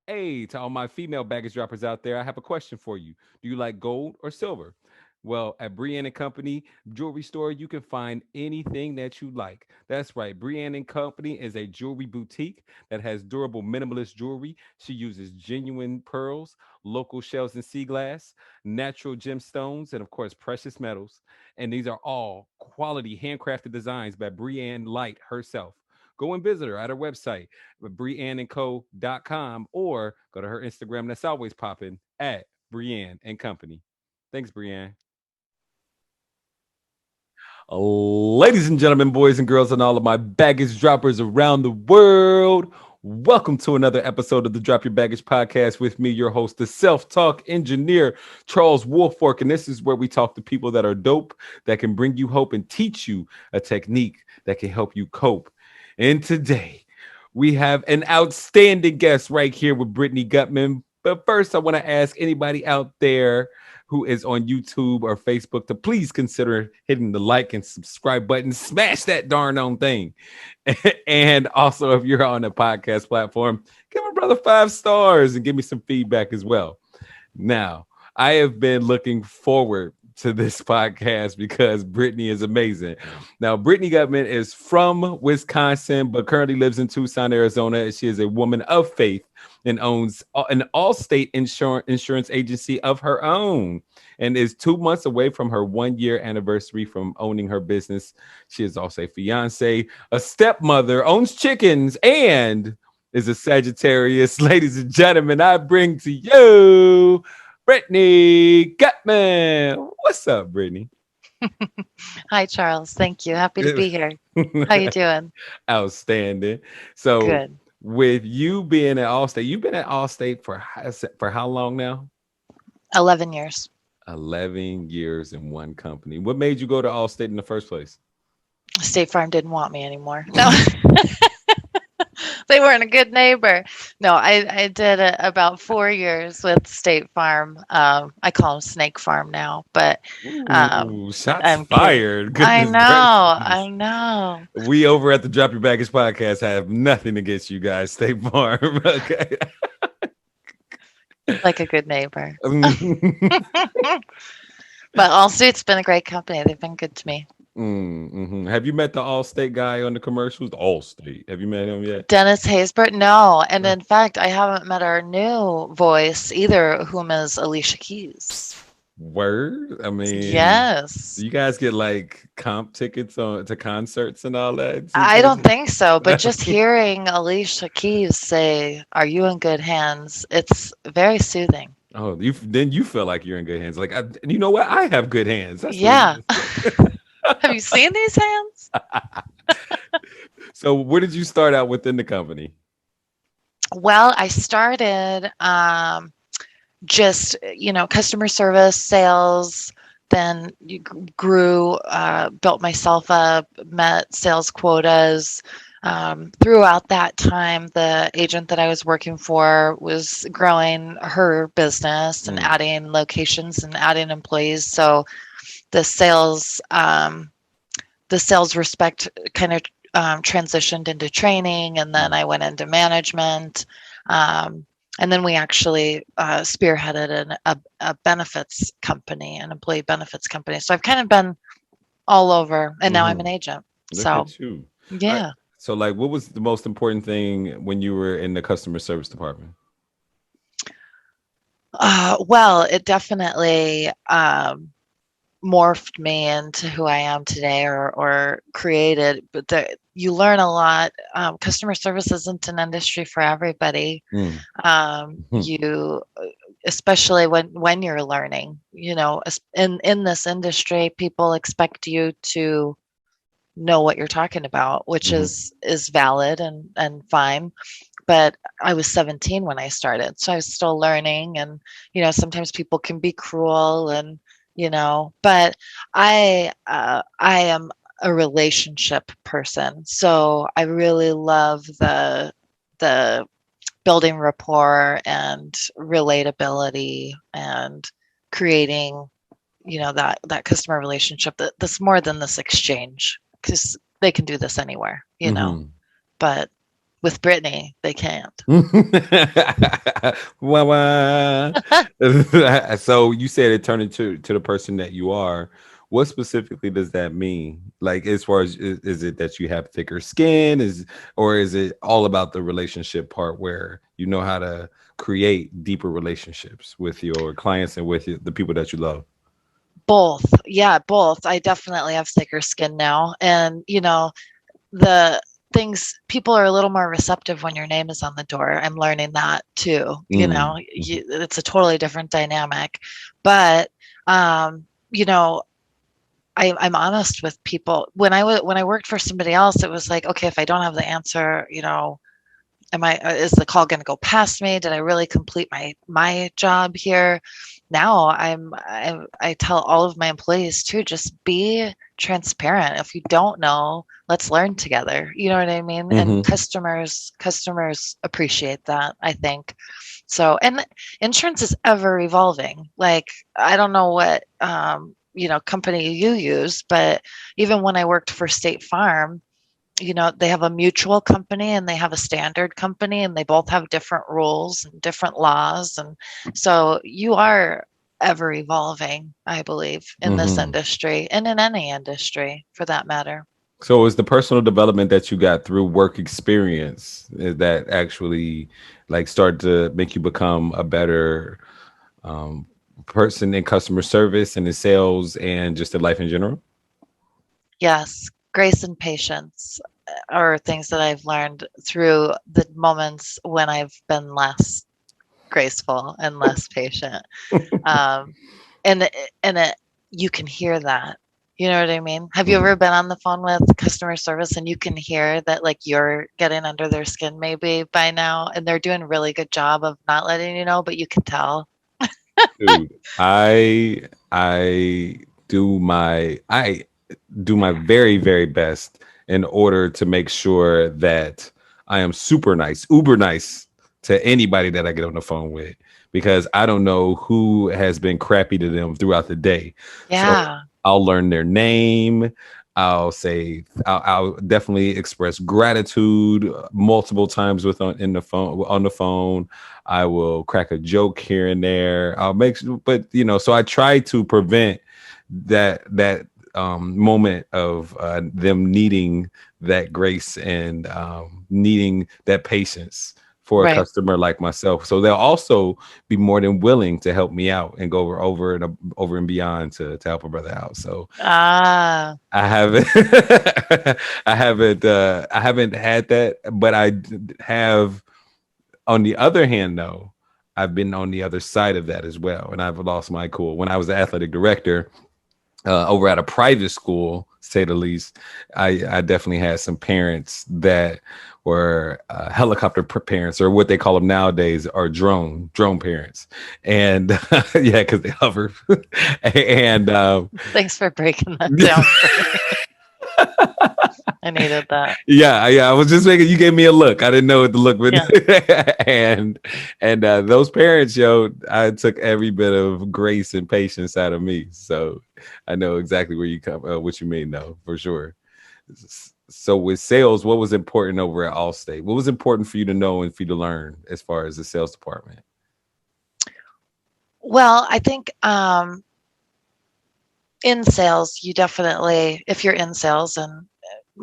Hey, to all my female baggage droppers out there, I have a question for you. Do you like gold or silver? Well, at Brienne and Company Jewelry Store, you can find anything that you like. That's right. Brienne and Company is a jewelry boutique that has durable minimalist jewelry. She uses genuine pearls, local shells and sea glass, natural gemstones, and of course, precious metals. And these are all quality handcrafted designs by Brienne Light herself. Go and visit her at her website, brienneandco.com, or go to her Instagram that's always popping at Brienne and Company. Thanks, Brienne. Ladies and gentlemen, boys and girls, and all of my baggage droppers around the world, welcome to another episode of the Drop Your Baggage podcast with me, your host, the self-talk engineer, Charles Woolfork. And this is where we talk to people that are dope, that can bring you hope and teach you a technique that can help you cope. And today, we have an outstanding guest right here with Brittni Gutman. But first, I want to ask anybody out there who is on YouTube or Facebook to please consider hitting the like and subscribe button. Smash that darn on thing. And also, if you're on a podcast platform, give my brother 5 stars and give me some feedback as well. Now, I have been looking forward to this podcast because Brittni is amazing. Now, Brittni Gutman is from Wisconsin, but currently lives in Tucson, Arizona. She is a woman of faith and owns an Allstate insurance agency of her own and is 2 months away from her 1 year anniversary from owning her business. She is also a fiance, a stepmother, owns chickens, and is a Sagittarius. Ladies and gentlemen, I bring to you Brittni Gutman. What's up, Brittni? Hi, Charles. Thank you. Happy to be here. How you doing? Outstanding. So, Good. with you being at Allstate, you've been at Allstate for how long now? 11 years. 11 years in one company. What made you go to Allstate in the first place? State Farm didn't want me anymore. No, they weren't a good neighbor. No, I did about 4 years with State Farm. I call them Snake Farm now, but Ooh, shots I'm kidding. fired. I Goodness know. I gracious. know. We over at the Drop Your Baggage podcast have nothing against you guys. State Farm. Okay. Like a good neighbor. But Allstate's been a great company. They've been good to me. Mm-hmm. Have you met the Allstate guy on the commercials? Allstate. Have you met him yet? Dennis Haysbert? No. And in fact, I haven't met our new voice either, whom is Alicia Keys. Word. I mean, Yes. you guys get like comp tickets on to concerts and all that. You I guys? don't think so, but just hearing Alicia Keys say, "Are you in good hands?" It's very soothing. Oh, you feel like you're in good hands. Like, you know what? I have good hands. That's what Yeah. it is. Have you seen these hands? So, where did you start out within the company? Well, I started just, customer service, sales, then you grew, built myself up, met sales quotas. Throughout that time, the agent that I was working for was growing her business and Mm, adding locations and adding employees. So the sales, the sales respect kind of transitioned into training, and then mm, I went into management. Um, and then we actually spearheaded a benefits company, an employee benefits company. So I've kind of been all over, and now I'm an mhm. agent. Look So at you. All right. yeah. So, like, what was the most important thing when you were in the customer service department? Well, it definitely morphed me into who I am today, or created. But you learn a lot. Customer service isn't an industry for everybody. Mm, mhm, You, especially when you're learning, in this industry, people expect you to know what you're talking about, which mhm, is valid and fine. But I was 17 when I started, so I was still learning, and sometimes people can be cruel, and but I am a relationship person, so I really love the building rapport and relatability and creating that customer relationship, that's more than this exchange, because they can do this anywhere. mhm. But With Brittni, they can't. Wah, wah. So you said it turned into the person that you are. What specifically does that mean? Like, as far as is it that you have thicker skin, or is it all about the relationship part where you know how to create deeper relationships with your clients and with the people that you love? Both. Yeah, both. I definitely have thicker skin now. And, the things people are a little more receptive when your name is on the door. I'm learning that too. Mm. It's a totally different dynamic. But, you know, I'm honest with people. When I worked for somebody else, it was like, okay, if I don't have the answer, is the call going to go past me? Did I really complete my job here? Now I tell all of my employees too, just be transparent. If you don't know, let's learn together. You know what I mean? And Mm-hmm. customers appreciate that, I think. So, and insurance is ever evolving. Like, I don't know what company you use, but even when I worked for State Farm, they have a mutual company and they have a standard company, and they both have different rules and different laws. And so you are ever evolving, I believe, in this Mm-hmm. industry and in any industry for that matter. So is the personal development that you got through work experience that actually like start to make you become a better um, person in customer service and in sales and just in life in general? Yes, grace and patience are things that I've learned through the moments when I've been less graceful and less patient. Um, and you can hear that. You know what I mean? Have you ever Mhm. been on the phone with customer service and you can hear that like you're getting under their skin maybe by now, and they're doing a really good job of not letting you know, but you can tell. Dude, I I do my very, very best in order to make sure that I am super nice, uber nice to anybody that I get on the phone with, because I don't know who has been crappy to them throughout the day. So Yeah. I'll learn their name. I'll definitely express gratitude multiple times on the phone. I will crack a joke here and there. But so I try to prevent that moment of them needing that grace and needing that patience for a Right. customer like myself. So they'll also be more than willing to help me out and go over and beyond to help a brother out. So Ah, I haven't, I haven't had that, but have. On the other hand, though, I've been on the other side of that as well, and I've lost my cool. When I was the athletic director over at a private school, to say the least, I definitely had some parents that were helicopter parents, or what they call them nowadays, are drone parents, and yeah, because they hover, and thanks for breaking that down for me. I needed that. yeah. I was just making. You gave me a look. I didn't know what to look, but Yeah. and those parents, I took every bit of grace and patience out of me. So I know exactly where you come, what you mean, though, for sure. So with sales, what was important over at Allstate? What was important for you to know and for you to learn as far as the sales department? Well, I think in sales, you definitely, if you're in sales, and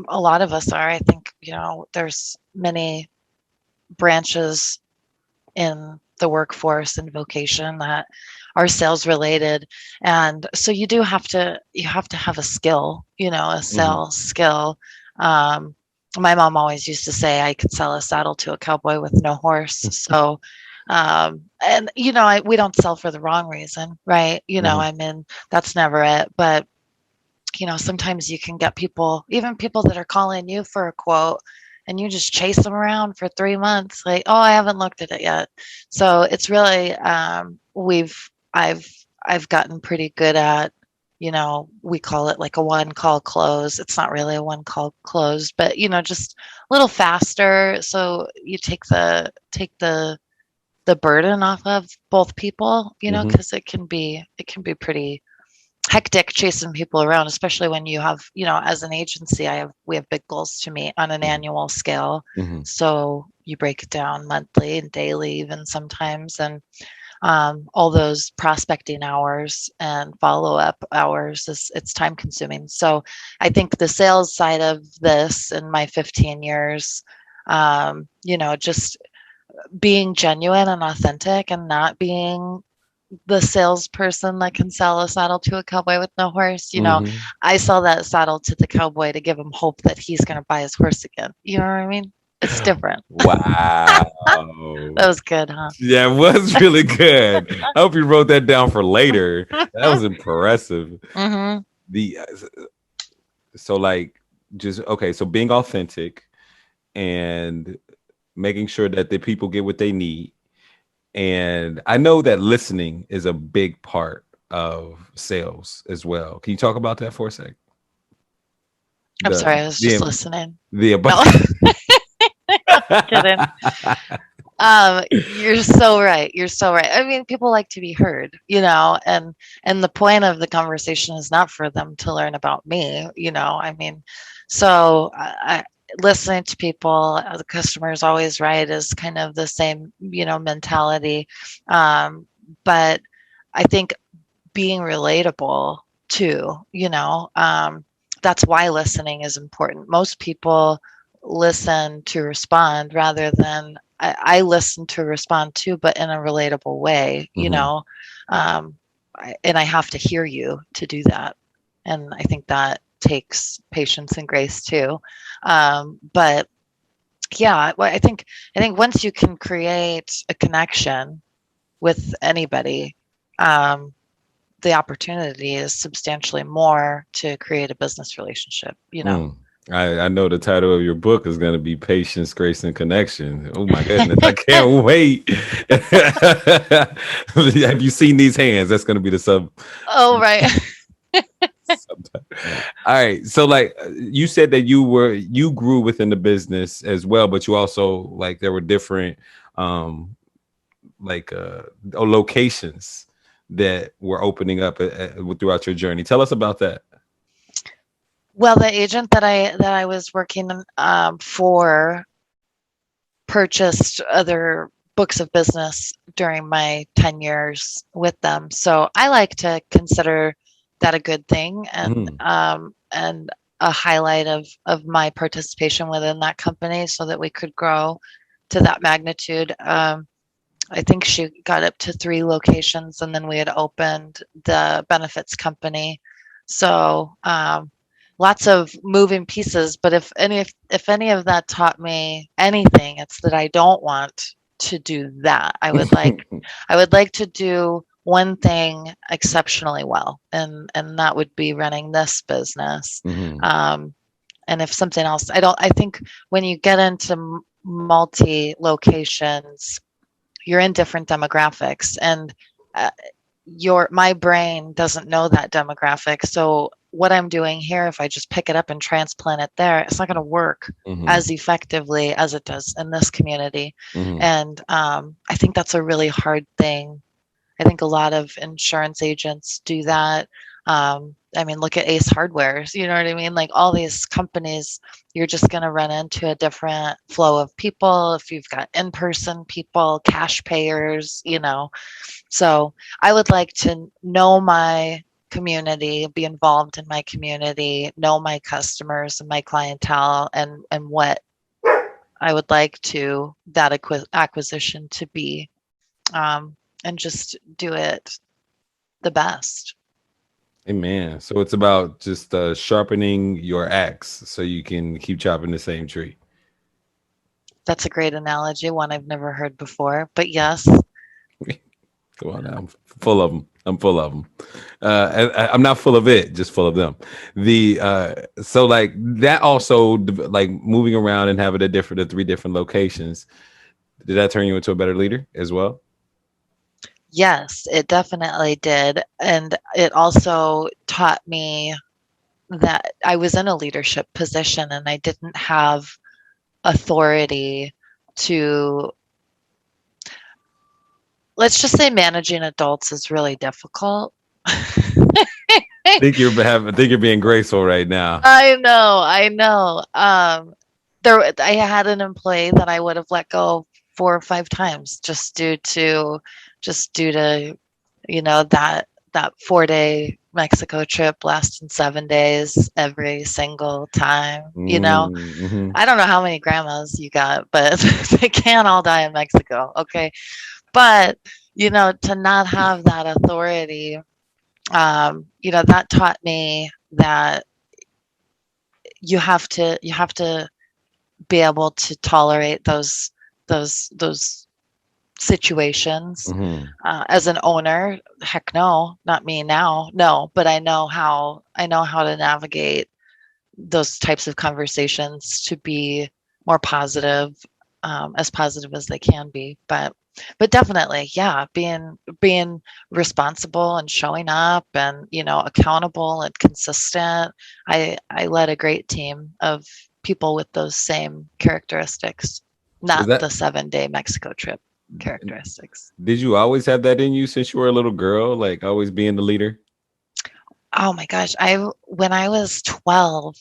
a lot of us are, I think, there's many branches in the workforce and vocation that are sales related. And so you have to have a skill, a Mm-hmm. sales skill. Um, my mom always used to say I could sell a saddle to a cowboy with no horse. So, and we don't sell for the wrong reason, right? Mm-hmm. I mean, that's never it. But, sometimes you can get people, even people that are calling you for a quote, and you just chase them around for 3 months, like, oh, I haven't looked at it yet. So it's really, I've gotten pretty good at, we call it like a one call close. It's not really a one call close, but just a little faster. So you take the burden off of both people, Mm-hmm. because it can be pretty hectic chasing people around, especially when you have, as an agency, we have big goals to meet on an annual scale. Mm-hmm. So you break it down monthly and daily, even sometimes, and all those prospecting hours and follow-up hours it's time consuming. So I think the sales side of this in my 15 years, just being genuine and authentic and not being the salesperson that can sell a saddle to a cowboy with no horse. Mm-hmm. I sell that saddle to the cowboy to give him hope that he's going to buy his horse again. You know what I mean? It's different. Wow. That was good, huh? Yeah, it was really good. I hope you wrote that down for later. That was impressive. Mm-hmm. The so like just okay, so being authentic and making sure that the people get what they need. And I know that listening is a big part of sales as well. Can you talk about that for a sec? I'm The sorry, I was just the listening. the No, kidding. You're so right. You're so right. I mean, people like to be heard, and the point of the conversation is not for them to learn about me, I mean, so listening to people, the customer is always right is kind of the same, mentality. But I think being relatable too, that's why listening is important. Most people listen to respond rather than I listen to respond too, but in a relatable way, and I have to hear you to do that. And I think that takes patience and grace too. But yeah, well, I think once you can create a connection with anybody, the opportunity is substantially more to create a business relationship, I know the title of your book is going to be Patience, Grace, and Connection. Oh my goodness, I can't wait. Have you seen these hands? That's going to be the Oh, right. subtitle. All right. So like you said that you grew within the business as well, but you also like there were different like locations that were opening up throughout your journey. Tell us about that. Well, the agent that I was working for purchased other books of business during my 10 years with them. So I like to consider that a good thing and a highlight of my participation within that company so that we could grow to that magnitude. I think she got up to 3 locations, and then we had opened the benefits company. So lots of moving pieces. But if any of that taught me anything, it's that I don't want to do that. I would like to do one thing exceptionally well, and that would be running this business. And if something else, I think when you get into multi locations, you're in different demographics, and my brain doesn't know that demographic. So what I'm doing here, if I just pick it up and transplant it there, it's not going to work as effectively as it does in this community. And I think that's a really hard thing. I think a lot of insurance agents do that. I mean, look at Ace Hardwares, you know what I mean? Like all these companies, you're just going to run into a different flow of people. If you've got in-person people, cash payers, So I would like to know my community, be involved in my community, know my customers and my clientele, and what I would like to that acquisition to be, and just do it the best. Amen. So it's about just sharpening your axe so you can keep chopping the same tree. That's a great analogy, one I've never heard before, but yes. Come on now. I'm full of them. I'm full of them. I'm not full of it, just full of them. So like that also like moving around and having the 3 different locations. Did that turn you into a better leader as well? Yes, it definitely did. And it also taught me that I was in a leadership position and I didn't have authority to, let's just say managing adults is really difficult. think you're being graceful right now. I know. I had an employee that I would have let go 4 or 5 times just due to, that 4-day Mexico trip lasting 7 days every single time. Mm-hmm. I don't know how many grandmas you got, but they can't all die in Mexico. Okay. But, to not have that authority, that taught me that you have to be able to tolerate those situations. Mm-hmm. As an owner, heck no, not me now, no, but I know how to navigate those types of conversations to be more positive, as positive as they can be. But definitely, yeah, being responsible and showing up and accountable and consistent. I led a great team of people with those same characteristics, Is not that the 7-day Mexico trip characteristics. Did you always have that in you since you were a little girl, like always being the leader? Oh my gosh, I when I was 12,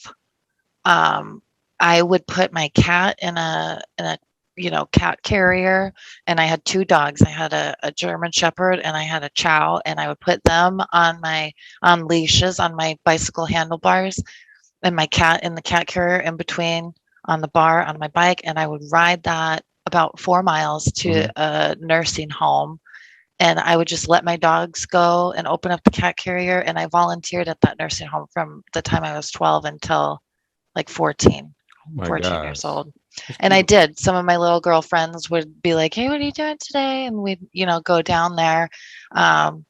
um, I would put my cat in a cat carrier, and I had 2 dogs. I had a German Shepherd and I had a Chow, and I would put them on leashes on my bicycle handlebars, and my cat in the cat carrier in between on the bar on my bike, and I would ride that about 4 miles to Mm-hmm. a nursing home, and I would just let my dogs go and open up the cat carrier, and I volunteered at that nursing home from the time I was 12 until like 14, Oh my 14 years gosh. old. That's And I beautiful. did. Some of my little girlfriends would be like, "Hey, what are you doing today?" And we'd, go down there. Um,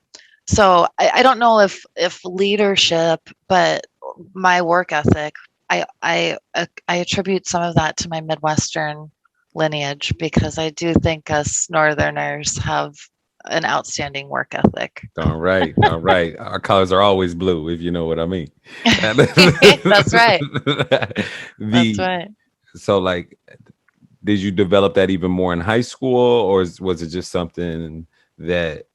so I don't know if leadership, but my work ethic, I attribute some of that to my Midwestern lineage, because I do think us Northerners have an outstanding work ethic. All right, all right. Our colors are always blue, if you know what I mean. That's right. That's the right. so like, did you develop that even more in high school, or was it just something that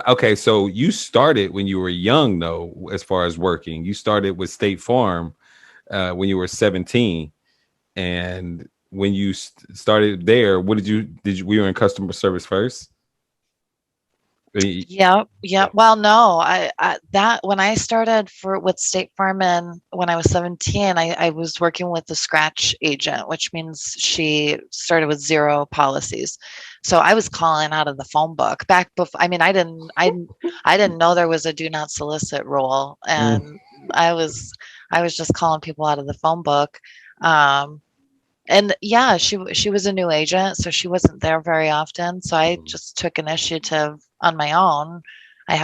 okay, so you started when you were young, though, as far as working. You started with State Farm when you were 17, and when you started there, what did you were you in customer service first? Yep, Yeah. yep. Well, no, that when I started with State Farm, and when I was 17, I was working with the scratch agent, which means she started with 0 policies. So I was calling out of the phone book back before. I mean, I didn't know there was a do not solicit rule, Mm, and I was I was just calling people out of the phone book. Um, and yeah, she was a new agent, so she wasn't there very often. So I mm, just took initiative on my own. I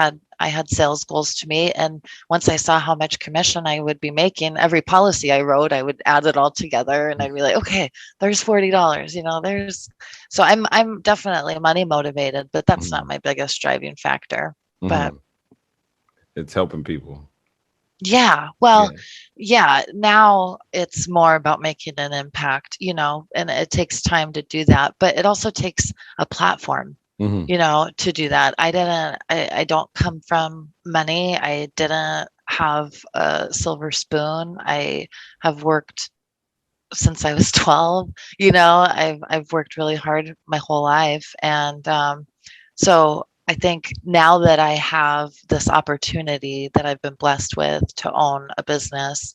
had sales goals to meet, and once I saw how much commission I would be making, every policy I wrote, I would add it all together, and I'd be like, okay, there's $40. There's so I'm definitely money motivated, but that's not mm, my biggest driving factor. But mhm. It's helping people. yeah, well, Yeah. yeah, now it's more about making an impact, and it takes time to do that, but it also takes a platform, Hmm. to do that. I don't come from money. I didn't have a silver spoon. I have worked since I was 12. I've worked really hard my whole life, and so I think now that I have this opportunity that I've been blessed with to own a business,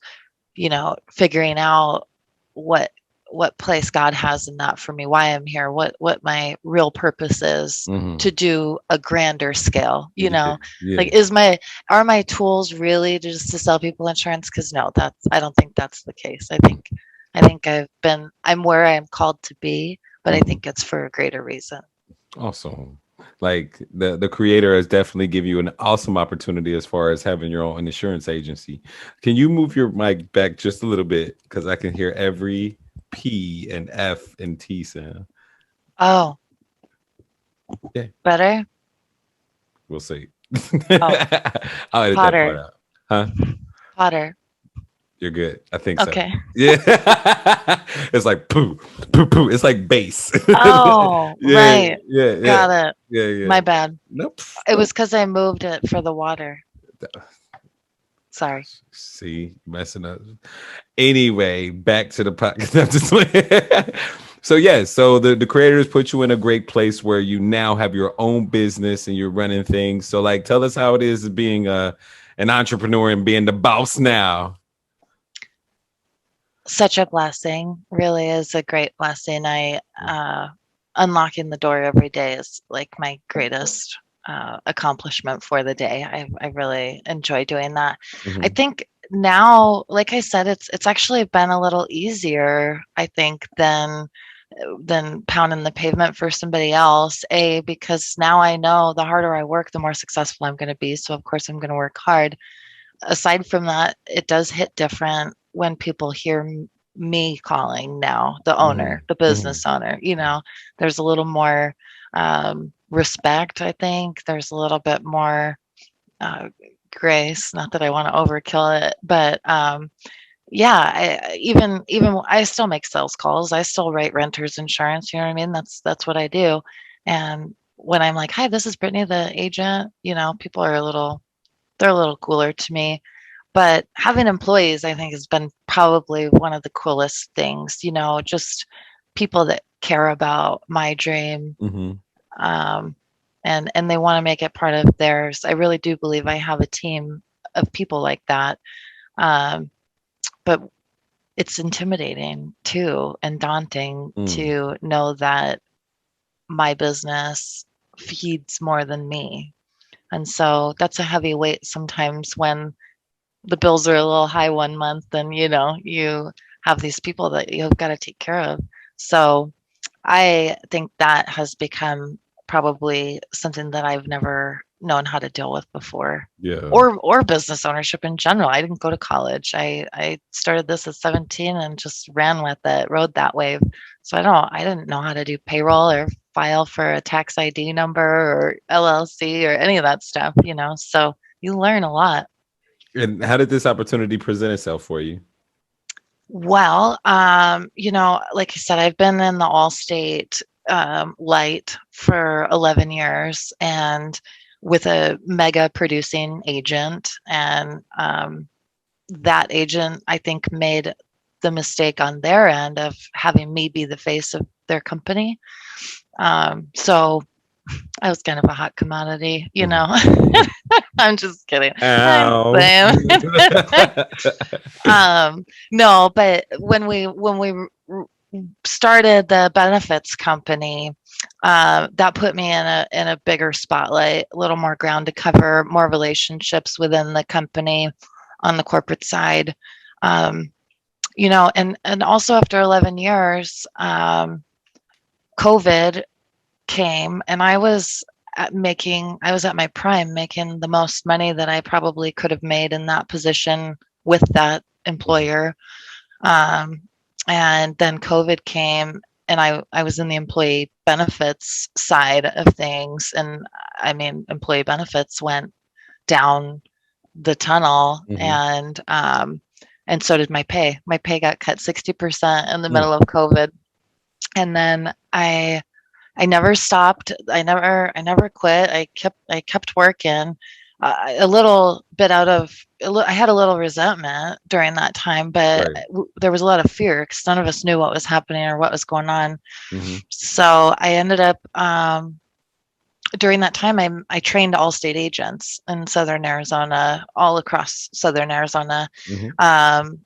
figuring out what what place God has in that for me, why I'm here, what my real purpose is, Hmm. to do a grander scale, Yeah. Yeah. like are my tools really just to sell people insurance? Because no, I don't think that's the case. I think I'm where I'm called to be, but I Hmm. think it's for a greater reason. Awesome. Like the creator has definitely given you an awesome opportunity as far as having your own insurance agency. Can you move your mic back just a little bit, because I can hear every P and F and T sound. Oh, Yeah, better. we'll see. Oh, I'll edit that part Potter. out. Huh? Potter. You're good. I think so. Okay. Yeah. It's like poo, poo, poo. It's like bass. Oh, Yeah, right. yeah, yeah, Got it. yeah, yeah. My bad. Nope. It Nope. was because I moved it for the water. Sorry. See, messing up. Anyway, back to the podcast. I'm just like- so yeah, so the creators put you in a great place where you now have your own business and you're running things. So like, tell us how it is being an entrepreneur and being the boss now. Such a blessing. Really is a great blessing. I unlocking the door every day is like my greatest accomplishment for the day. I really enjoy doing that. I Mhm. think now, like I said, it's actually been a little easier, I think, than pounding the pavement for somebody else. Because now I know the harder I work, the more successful I'm going to be. So of course I'm going to work hard. Aside from that, it does hit different when people hear me calling now the owner, Mhm. the Mhm. business owner. There's a little more respect, I think. There's a little bit more uh, grace. Not that I want to overkill it, but yeah, even I still make sales calls. I still write renters insurance. You know what I mean? That's what I do. And when I'm like, "Hi, this is Brittni, the agent," people are they're a little cooler to me. But having employees, I think, has been probably one of the coolest things, just people that care about my dream, Mhm. um, and they want to make it part of theirs. I really do believe I have a team of people like that. Um, but it's intimidating too and daunting Mm. to know that my business feeds more than me. And so that's a heavy weight sometimes when the bills are a little high one month and you have these people that you've got to take care of. So I think that has become probably something that I've never known how to deal with before. Yeah. Or business ownership in general. I didn't go to college. I started this at 17 and just ran with it, rode that wave. So I didn't know how to do payroll or file for a tax ID number or LLC or any of that stuff. So you learn a lot. And how did this opportunity present itself for you? Well, like I said, I've been in the Allstate light for 11 years and with a mega producing agent. And that agent, I think, made the mistake on their end of having me be the face of their company. So I was kind of a hot commodity. Mhm. I'm just kidding. I'm Ow. saying. No, but when we started the benefits company, that put me in a bigger spotlight, a little more ground to cover, more relationships within the company on the corporate side. Um, and also after 11 years, COVID came, and I was at my prime, making the most money that I probably could have made in that position with that employer. Um, and then COVID came, and I was in the employee benefits side of things. And I mean, employee benefits went down the tunnel, Mhm. and so did my pay. My pay got cut 60% in the Mm. middle of COVID. And then I never stopped. I never quit. I kept working. A little bit I had a little resentment during that time, but Right. there was a lot of fear because none of us knew what was happening or what was going on. Mhm. So I ended up during that time, I trained Allstate agents in Southern Arizona, all across Southern Arizona, Mhm. um,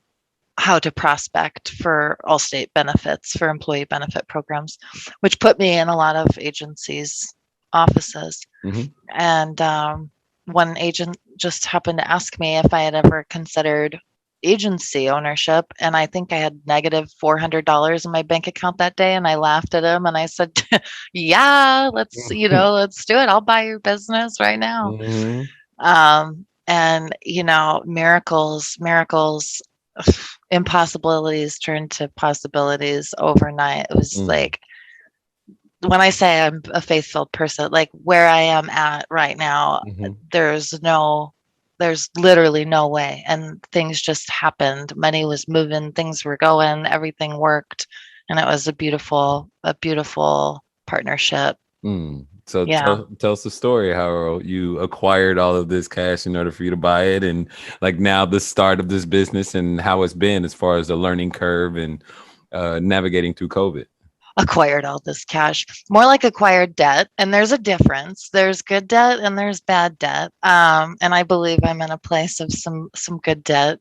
how to prospect for Allstate benefits, for employee benefit programs, which put me in a lot of agencies' offices. Mhm. And one agent just happened to ask me if I had ever considered agency ownership. And I think I had negative $400 in my bank account that day. And I laughed at him and I said, yeah, let's do it. I'll buy your business right now. Mhm. And miracles, impossibilities turned to possibilities overnight. It was Mm. like, when I say I'm a faith-filled person, like where I am at right now, Mhm. there's no, there's literally no way. And things just happened. Money was moving, things were going, everything worked. And it was a beautiful partnership. Mm. So Yeah. tell us the story how you acquired all of this cash in order for you to buy it, and like now the start of this business and how it's been as far as the learning curve and navigating through COVID. Acquired all this cash, more like acquired debt. And there's a difference. There's good debt and there's bad debt. And I believe I'm in a place of some good debt.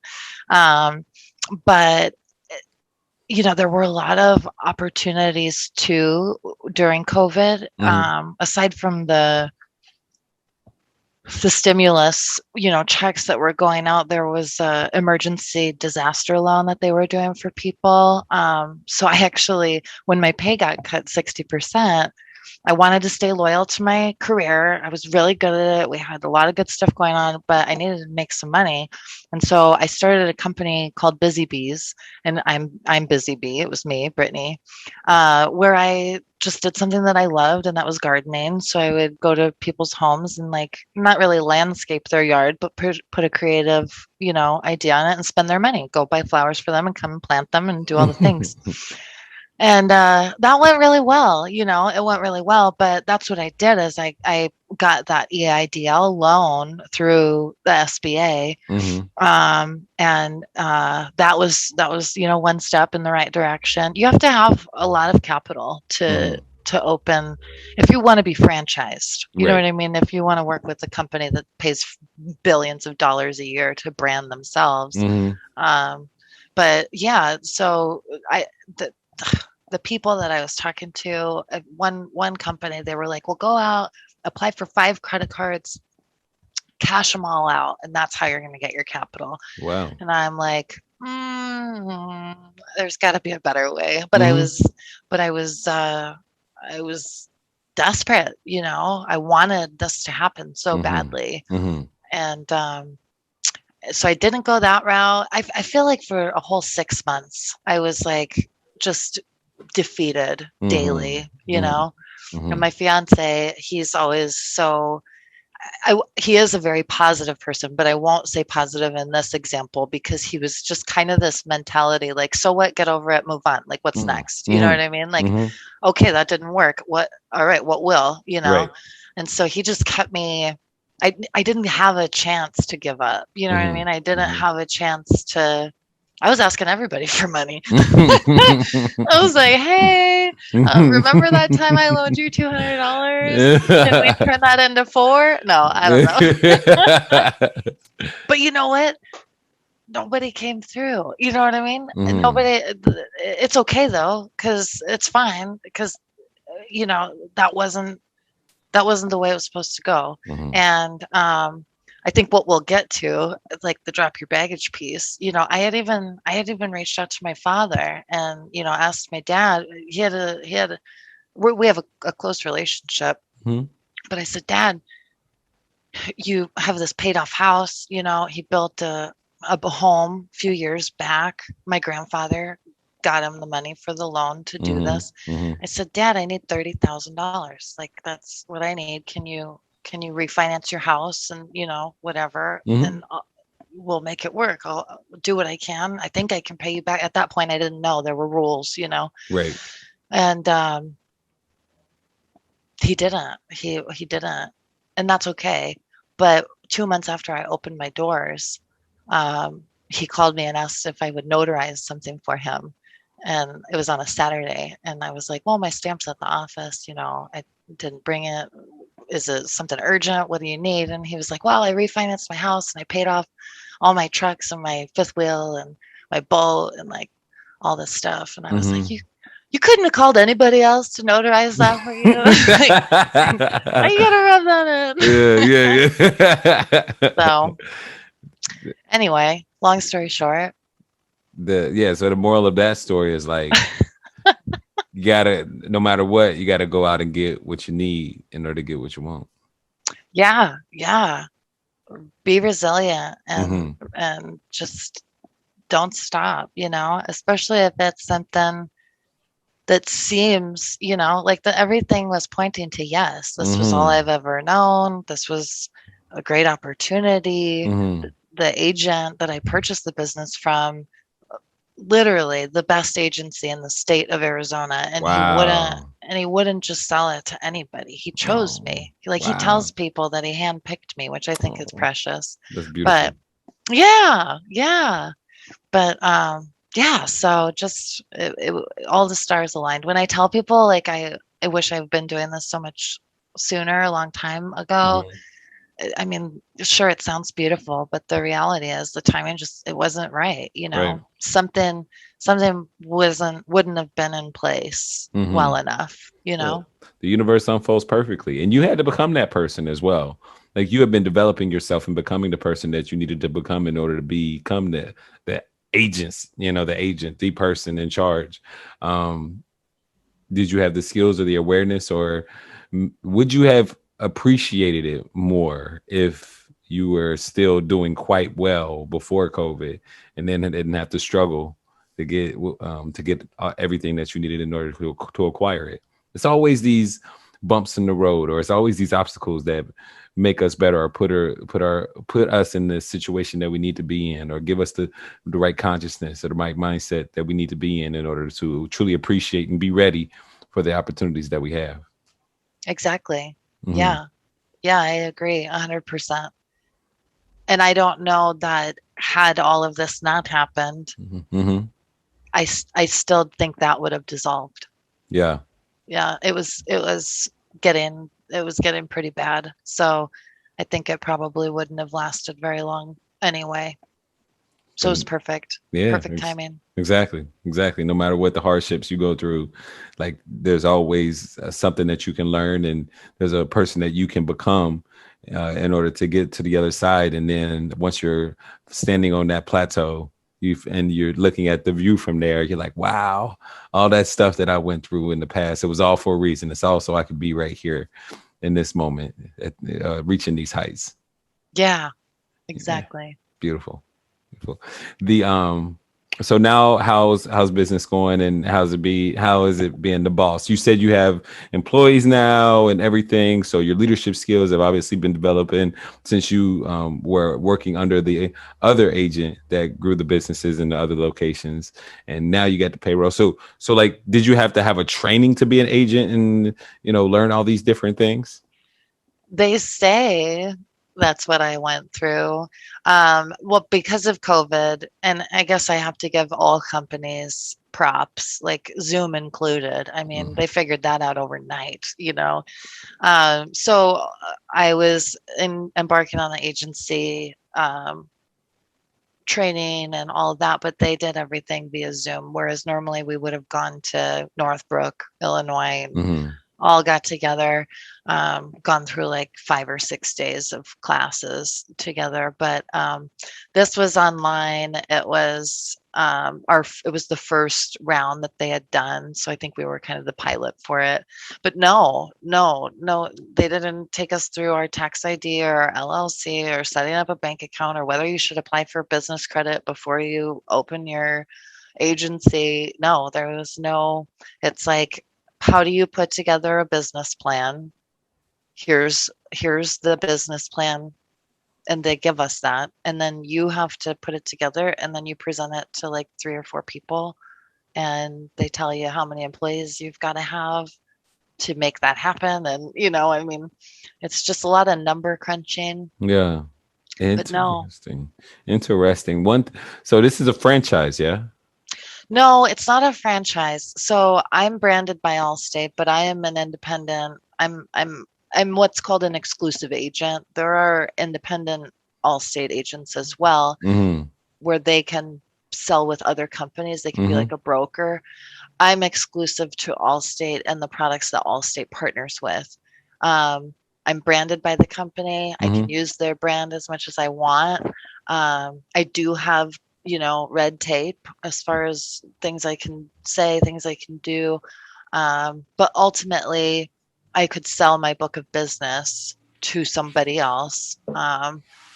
But there were a lot of opportunities too during COVID. Aside from the stimulus, checks that were going out, there was a emergency disaster loan that they were doing for people. So I actually, when my pay got cut 60%, I wanted to stay loyal to my career. I was really good at it. We had a lot of good stuff going on, but I needed to make some money. And so I started a company called Busy Bees, and I'm Busy Bee. It was me, Brittni, where I just did something that I loved, and that was gardening. So I would go to people's homes and not really landscape their yard, but put a creative, idea on it and spend their money, go buy flowers for them and come and plant them and do all the things. And that went really well. It went really well. But that's what I did is I got that EIDL loan through the SBA. And that was one step in the right direction. You have to have a lot of capital to open if you want to be franchised. You know what I mean? If you want to work with a company that pays billions of dollars a year to brand themselves. But yeah, so the people that I was talking to, one company, they were like, well, go out, apply for 5 credit cards, cash them all out, and that's how you're going to get your capital. Wow. And I'm like, there's got to be a better way. But I was desperate, I wanted this to happen so badly. And so I didn't go that route. I feel like for a whole 6 months, I was like just defeated daily, and my fiance, he's always he is a very positive person, but I won't say positive in this example because he was just kind of this mentality, like, so what, get over it, move on. Like, what's next? You know what I mean? Like, okay, that didn't work. All right, what will, Right. And so he just kept me, I didn't have a chance to give up. You know what I mean? I didn't have a chance to, I was asking everybody for money. I was like, hey, remember that time I loaned you $200? Can we turn that into 4? No, I don't know. But you know what? Nobody came through. You know what I mean? Nobody. It's okay though, because it's fine. Because that wasn't the way it was supposed to go. And I think what we'll get to, like the drop your baggage piece, I had even reached out to my father and, asked my dad. We have a close relationship, but I said, Dad, you have this paid off house. He built a home a few years back. My grandfather got him the money for the loan to do this. I said, Dad, I need $30,000. Like, that's what I need. Can you refinance your house and, whatever, and we'll make it work. I'll do what I can. I think I can pay you back. At that point, I didn't know there were rules, Right. And he didn't. He didn't. And that's okay. But 2 months after I opened my doors, he called me and asked if I would notarize something for him. And it was on a Saturday. And I was like, well, my stamp's at the office. I didn't bring it. Is it something urgent? What do you need? And he was like, well, I refinanced my house and I paid off all my trucks and my fifth wheel and my boat and like all this stuff. And I was like, you couldn't have called anybody else to notarize that for you? Are you gonna rub that in? So anyway, long story short. So the moral of that story is like, you gotta, no matter what, you gotta go out and get what you need in order to get what you want. Yeah. Be resilient and just don't stop, especially if it's something that seems, like everything was pointing to yes. This was all I've ever known. This was a great opportunity. The agent that I purchased the business from, literally the best agency in the state of Arizona, and and he wouldn't just sell it to anybody. He chose Oh, me. Like he wow. tells people that he handpicked me, which I think is Oh, precious. that's But beautiful. yeah, yeah. But yeah, so just all the stars aligned. When I tell people like I wish I've been doing this so much sooner, a long time ago. Mhm. I mean, sure, it sounds beautiful, but the reality is the timing just it wasn't right, you Right. know. Something wouldn't have been in place well Hmm. enough, you Well, know. the universe unfolds perfectly, and you had to become that person as well. Like you have been developing yourself and becoming the person that you needed to become in order to become the agents, the agent, the person in charge. Um, did you have the skills or the awareness, or would you have appreciated it more if you were still doing quite well before COVID, and then didn't have to struggle to get everything that you needed in order to acquire it? It's always these bumps in the road, or it's always these obstacles that make us better, or put us in the situation that we need to be in, or give us the right consciousness or the right mindset that we need to be in order to truly appreciate and be ready for the opportunities that we have. Exactly. Hmm. Yeah. Yeah, I agree 100%. And I don't know that had all of this not happened, Hmm. Hmm. I still think that would have dissolved. Yeah. Yeah, it was getting pretty bad. So I think it probably wouldn't have lasted very long anyway. So it was And perfect. yeah, Perfect timing. exactly. Exactly. No matter what the hardships you go through, like there's always something that you can learn, and there's a person that you can become in order to get to the other side. And then once you're standing on that plateau, you're looking at the view from there, you're like, wow, all that stuff that I went through in the past, it was all for a reason. It's also I could be right here in this moment, reaching these heights. Yeah, Yeah, exactly. beautiful. Beautiful. The so now how's business going, and how is it being the boss? You said you have employees now and everything, so your leadership skills have obviously been developing since you were working under the other agent that grew the businesses in the other locations, and now you got the payroll. So like, did you have to have a training to be an agent and learn all these different things? They say that's what I went through. Well, because of COVID, and I guess I have to give all companies props, like Zoom included. I mean, Mhm. they figured that out overnight, you know. So I was embarking on the agency training and all of that, but they did everything via Zoom, whereas normally we would have gone to Northbrook, Illinois, and Mhm. all got together, gone through like 5 or 6 days of classes together. But this was online. It was the first round that they had done, so I think we were kind of the pilot for it. But no, they didn't take us through our tax ID or LLC or setting up a bank account or whether you should apply for business credit before you open your agency. No, there was no. It's like, how do you put together a business plan? Here's the business plan, and they give us that, and then you have to put it together, and then you present it to like 3 or 4 people, and they tell you how many employees you've got to have to make that happen. And I mean, it's just a lot of number crunching. Yeah. But no, Interesting. Interesting. So this is a franchise, yeah? no, it's not a franchise. So I'm branded by Allstate, but I am an independent. I'm what's called an exclusive agent. There are independent Allstate agents as well, Mm-hmm. where they can sell with other companies. They can be Mm-hmm. like a broker. I'm exclusive to Allstate and the products that Allstate partners with. Um, I'm branded by the company. I can Mm-hmm. use their brand as much as I want. I do have, red tape as far as things I can say, things I can do. But ultimately, I could sell my book of business to somebody else.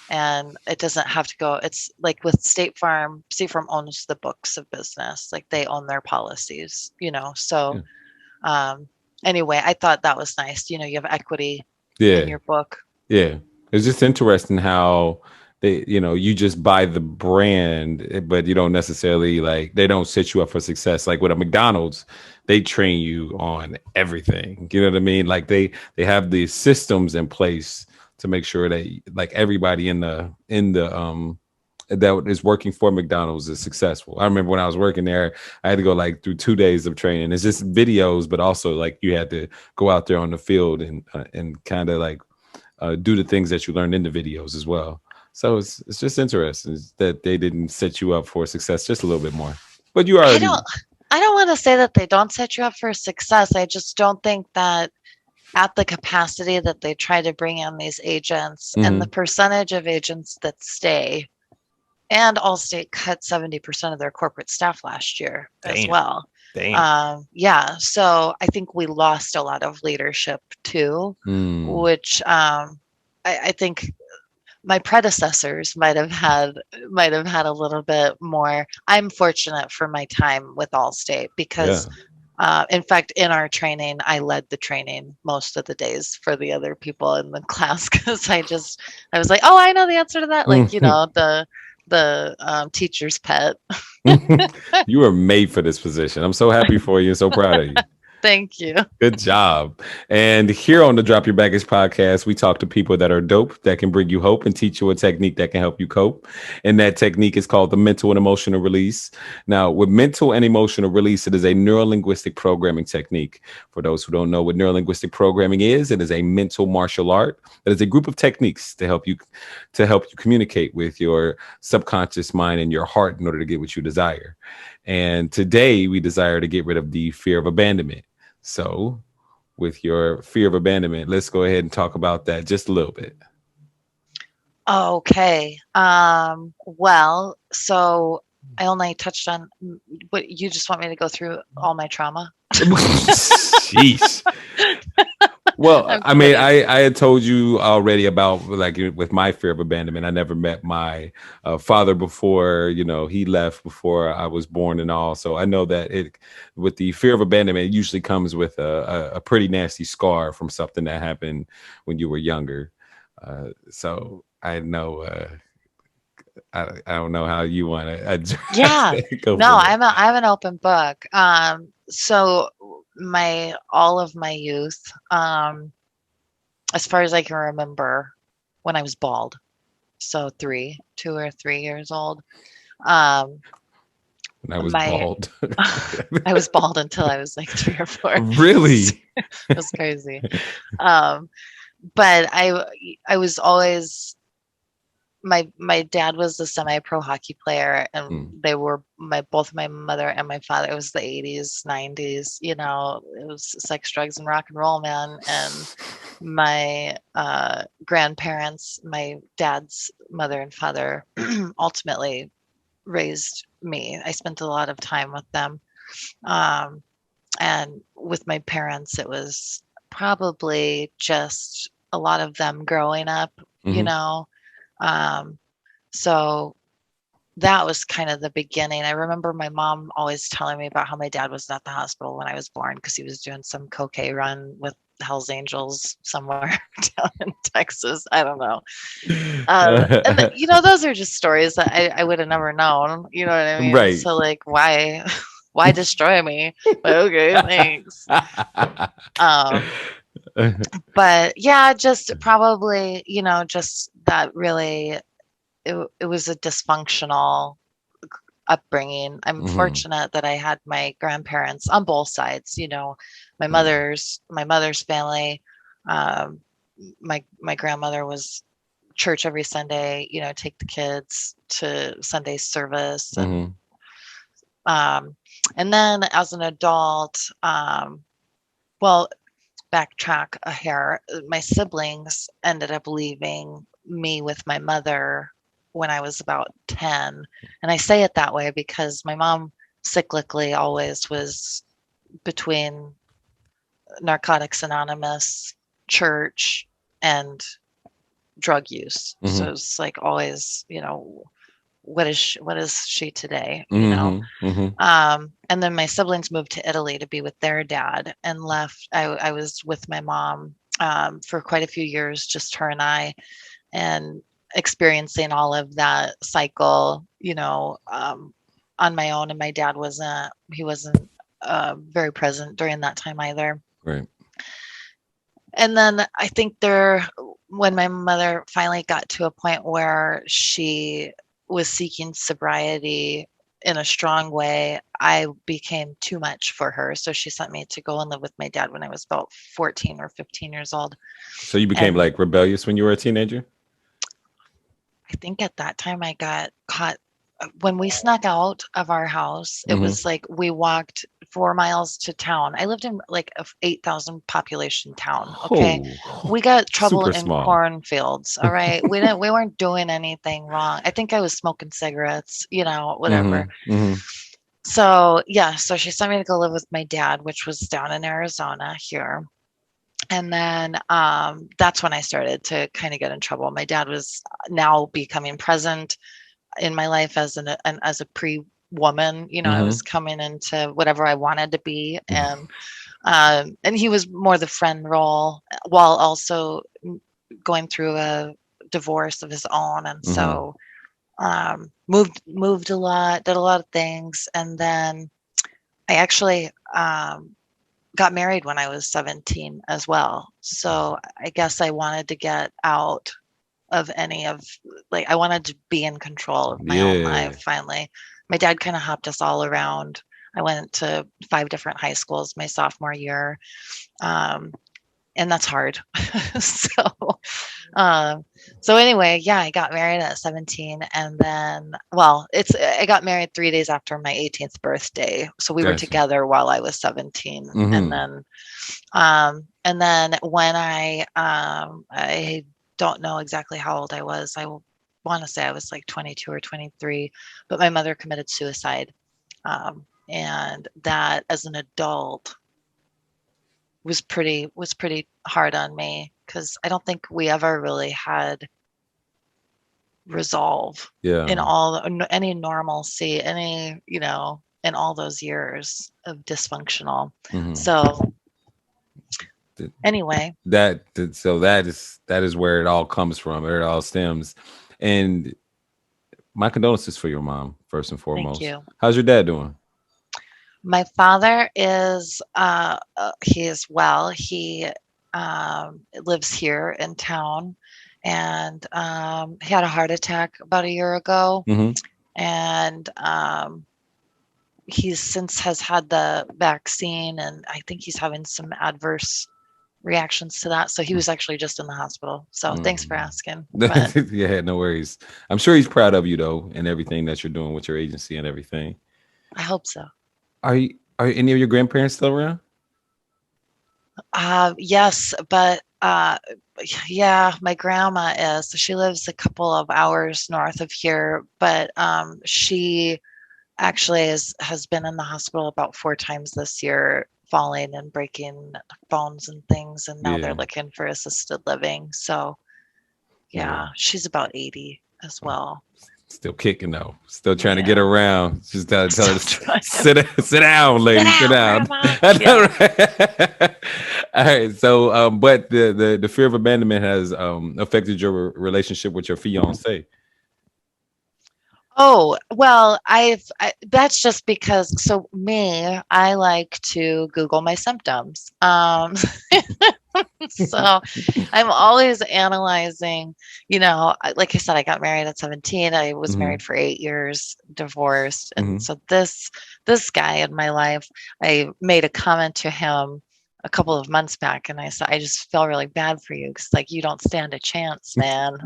And it doesn't have to go. It's like with State Farm owns the books of business, like they own their policies, so Yeah. um anyway, I thought that was nice. You have equity in Yeah. your book. Yeah. It's just interesting how you just buy the brand, but you don't necessarily like, they don't set you up for success. Like with a McDonald's, they train you on everything. You know what I mean? Like they have the systems in place to make sure that like everybody in the that is working for McDonald's is successful. I remember when I was working there, I had to go like through 2 days of training. It's just videos, but also like you had to go out there on the field and kind of like do the things that you learned in the videos as well. So it's just interesting that they didn't set you up for success just a little bit more. But you I already. don't want to say that they don't set you up for success. I just don't think that at the capacity that they try to bring in these agents and the percentage of agents that stay. And Allstate cut 70% of their corporate staff last year as well. Yeah. So I think we lost a lot of leadership too, which I think my predecessors might have had a little bit more. I'm fortunate for my time with Allstate because in fact, in our training, I led the training most of the days for the other people in the class because I was like, oh, I know the answer to that. Like, the teacher's pet. You were made for this position. I'm so happy for you and so proud of you. Thank you. Good job. And here on the Drop Your Baggage podcast, we talk to people that are dope, that can bring you hope and teach you a technique that can help you cope. And that technique is called the mental and emotional release. Now, with mental and emotional release, it is a neuro linguistic programming technique. For those who don't know what neuro linguistic programming is, it is a mental martial art. It is a group of techniques to help you communicate with your subconscious mind and your heart in order to get what you desire. And today we desire to get rid of the fear of abandonment. So with your fear of abandonment, let's go ahead and talk about that just a little bit. Okay. Well, so I only touched on what you just want me to go through all my trauma. Jeez. Well, I mean, I had told you already about like with my fear of abandonment. I never met my father before, he left before I was born and all. So I know that with the fear of abandonment, it usually comes with a pretty nasty scar from something that happened when you were younger. So I know, I don't know how you want to. Yeah, no, I'm an open book. So all of my youth, as far as I can remember, when I was bald, so 2 or 3 years old. When I was bald. I was bald until I was like 3 or 4. Really? It was crazy. But I was always. My dad was a semi-pro hockey player, and they were both my mother and my father. It was the 80s, 90s, it was sex, drugs, and rock and roll, man. And my grandparents, my dad's mother and father, ultimately raised me. I spent a lot of time with them. And with my parents, it was probably just a lot of them growing up, so that was kind of the beginning. I remember my mom always telling me about how my dad was at the hospital when I was born because he was doing some cocaine run with Hell's Angels somewhere down in Texas. I don't know. And those are just stories that I would have never known. You know what I mean? Right. So like, why destroy me? But okay, thanks. But yeah, just probably, just that really, it was a dysfunctional upbringing. I'm fortunate that I had my grandparents on both sides, my mother's family. My grandmother was church every Sunday, take the kids to Sunday service. And then as an adult, backtrack a hair, my siblings ended up leaving me with my mother when I was about 10. And I say it that way because my mom cyclically always was between Narcotics Anonymous, church, and drug use. So it's like always, what is she today? And then my siblings moved to Italy to be with their dad and left. I was with my mom for quite a few years, just her and I. And experiencing all of that cycle, on my own. And my dad he wasn't very present during that time either. Right. And then I think when my mother finally got to a point where she was seeking sobriety in a strong way, I became too much for her. So she sent me to go and live with my dad when I was about 14 or 15 years old. So you became like rebellious when you were a teenager? I think at that time I got caught when we snuck out of our house. It was like we walked 4 miles to town. I lived in like a 8,000 population town. Okay. We got trouble in cornfields. All right. We weren't doing anything wrong. I think I was smoking cigarettes, whatever. So so she sent me to go live with my dad, which was down in Arizona here. And then that's when I started to kind of get in trouble. My dad was now becoming present in my life as a pre-woman. I was coming into whatever I wanted to be, and he was more the friend role while also going through a divorce of his own, and so moved a lot, did a lot of things, and then I actually got married when I was 17 as well. So I guess I wanted to get out of I wanted to be in control of my own life finally. My dad kind of hopped us all around. I went to 5 different high schools my sophomore year. And that's hard. So anyway, I got married at 17, and then, I got married 3 days after my 18th birthday. So we were together while I was 17. And then when I don't know exactly how old I was. I want to say I was like 22 or 23, but my mother committed suicide. And that as an adult was pretty hard on me, because I don't think we ever really had resolve in any normalcy, in all those years of dysfunctional. So anyway, that is where it all comes from, where it all stems. And my condolences for your mom, first and foremost. Thank you. How's your dad doing? My father is he is well. He lives here in town, and he had a heart attack about a year ago, and he's since has had the vaccine, and I think he's having some adverse reactions to that. So he was actually just in the hospital. So thanks for asking. Yeah, no worries. I'm sure he's proud of you though, and everything that you're doing with your agency and everything. I hope so. Are any of your grandparents still around? Yes, but my grandma is. She lives a couple of hours north of here, but she actually has been in the hospital about 4 times this year, falling and breaking bones and things, and now they're looking for assisted living. So she's about 80 as well. Still kicking though. Still trying to get around. Just tell her sit down, lady. Sit down. All right. So, but the fear of abandonment has affected your relationship with your fiance. Oh, well, that's just because, I like to Google my symptoms. So I'm always analyzing, like I said, I got married at 17. I was married for 8 years, divorced. And so this guy in my life, I made a comment to him a couple of months back, and I said, I just feel really bad for you, because you don't stand a chance, man.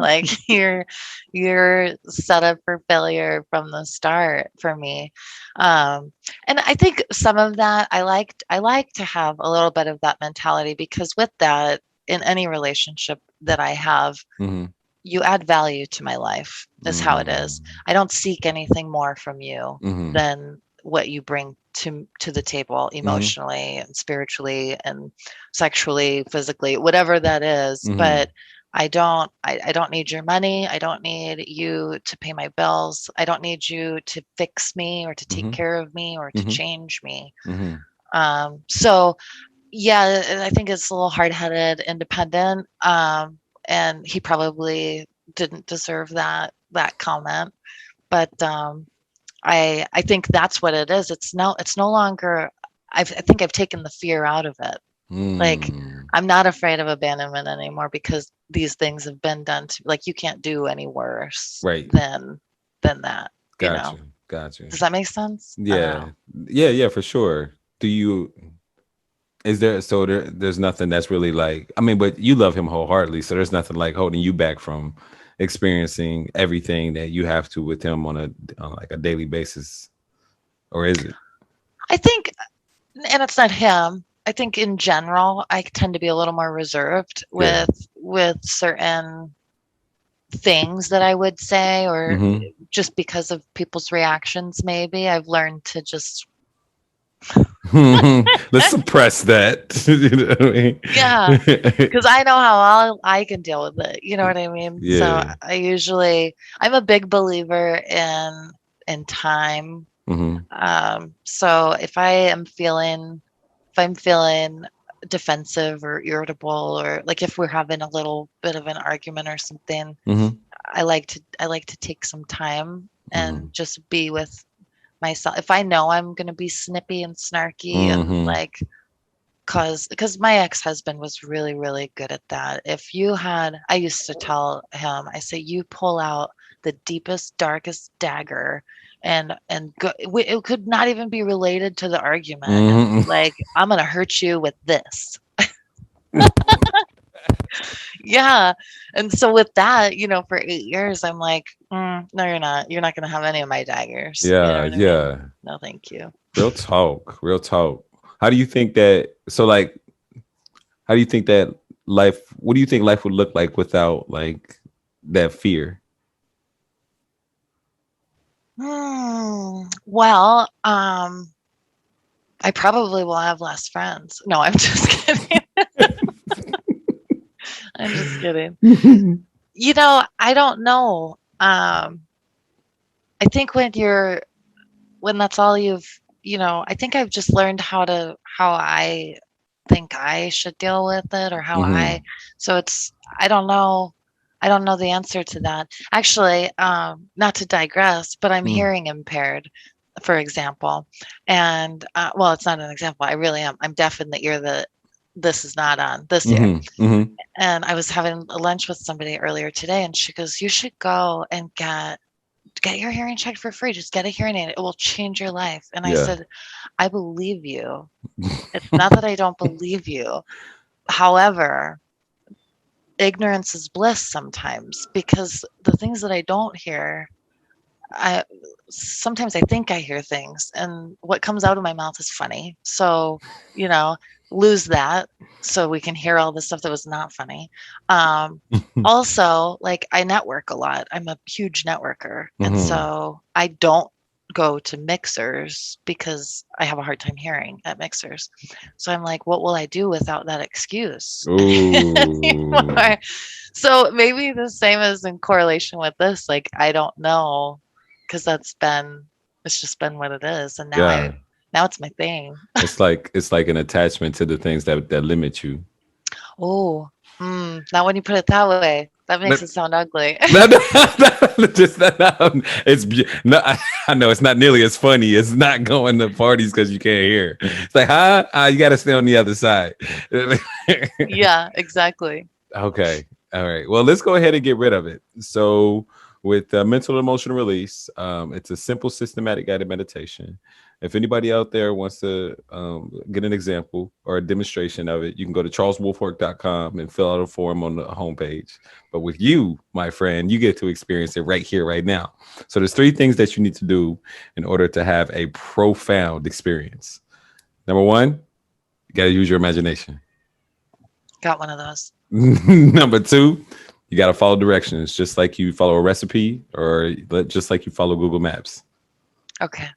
You're set up for failure from the start for me. And I think some of that I like to have a little bit of that mentality, because with that, in any relationship that I have, you add value to my life. Is how it is. I don't seek anything more from you than what you bring to the table, emotionally and spiritually and sexually, physically, whatever that is. But I don't need your money. I don't need you to pay my bills. I don't need you to fix me or to take care of me or to change me. So I think it's a little hard-headed, independent. And he probably didn't deserve that comment. But I think that's what it is. It's no longer. I think I've taken the fear out of it. Like, Mm, I'm not afraid of abandonment anymore because these things have been done to, like, you can't do any worse right. than that, you Got know. you. Got you. Does that make sense? I don't Yeah. know. Yeah, for sure. Do you is there so there's nothing that's really like I mean, but you love him wholeheartedly, so there's nothing like holding you back from experiencing everything that you have to with him on like a daily basis, or is it? I think, and it's not him. I think in general, I tend to be a little more reserved Yeah. with certain things that I would say, or Hmm. just because of people's reactions. Maybe I've learned to just, Let's suppress that. You know what yeah, I mean? because I know how I can deal with it. You know what I mean? So Yeah. I'm a big believer in time. Hmm. So if I'm feeling defensive or irritable, or like if we're having a little bit of an argument or something, Hmm. I like to take some time and Hmm. just be with myself. If I know I'm going to be snippy and snarky and Hmm. like, because my ex-husband was really really good at that. If you had I used to tell him, I say, you pull out the deepest darkest dagger and go, it could not even be related to the argument, and Hmm. be like, I'm going to hurt you with this. Yeah. And so with that, for 8 years, I'm like, no, you're not going to have any of my daggers. You know Yeah, what I mean? yeah. No, thank you. Real talk, real talk. How do you think that? So, like, how do you think that life? What do you think life would look like without like that fear? Well, I probably will have less friends. No, I'm just kidding. I'm just kidding. I don't know. I think when that's all I think I've just learned how I think I should deal with it, or how Hmm. so I don't know. I don't know the answer to that. Actually, not to digress, but I'm Hmm. hearing impaired, for example. And well, it's not an example. I really am. I'm deaf in the ear that this is not on this ear. Hmm. Hmm. And I was having a lunch with somebody earlier today, and she goes, "You should go and get your hearing checked for free. Just get a hearing aid. It will change your life." And I Yeah. said, "I believe you. It's not that I don't believe you. However, ignorance is bliss sometimes, because the things that I don't hear, I sometimes I think I hear things, and what comes out of my mouth is funny. So, you know, lose that so we can hear all the stuff that was not funny." Also, like, I network a lot. I'm a huge networker. And Hmm. so I don't go to mixers because I have a hard time hearing at mixers. So I'm like, what will I do without that excuse Ooh. anymore? So maybe the same as in correlation with this, like, I don't know, because it's just been what it is. And Yeah. now it's my thing. It's like an attachment to the things that limit you. Oh, now when you put it that way, that makes it But sound ugly. no, no, just no. I know it's not nearly as funny as not going to parties because you can't hear. It's like, huh? You got to stay on the other side. Yeah, exactly. Okay. All right. Well, let's go ahead and get rid of it. So, with mental and emotional release, it's a simple, systematic guided meditation. If anybody out there wants to get an example or a demonstration of it, you can go to charleswoolfork.com and fill out a form on the homepage. But with you, my friend, you get to experience it right here, right now. So, there's three things that you need to do in order to have a profound experience. Number one, you got to use your imagination. Got one of those. Number two, you got to follow directions, just like you follow a recipe or just like you follow Google Maps. Okay.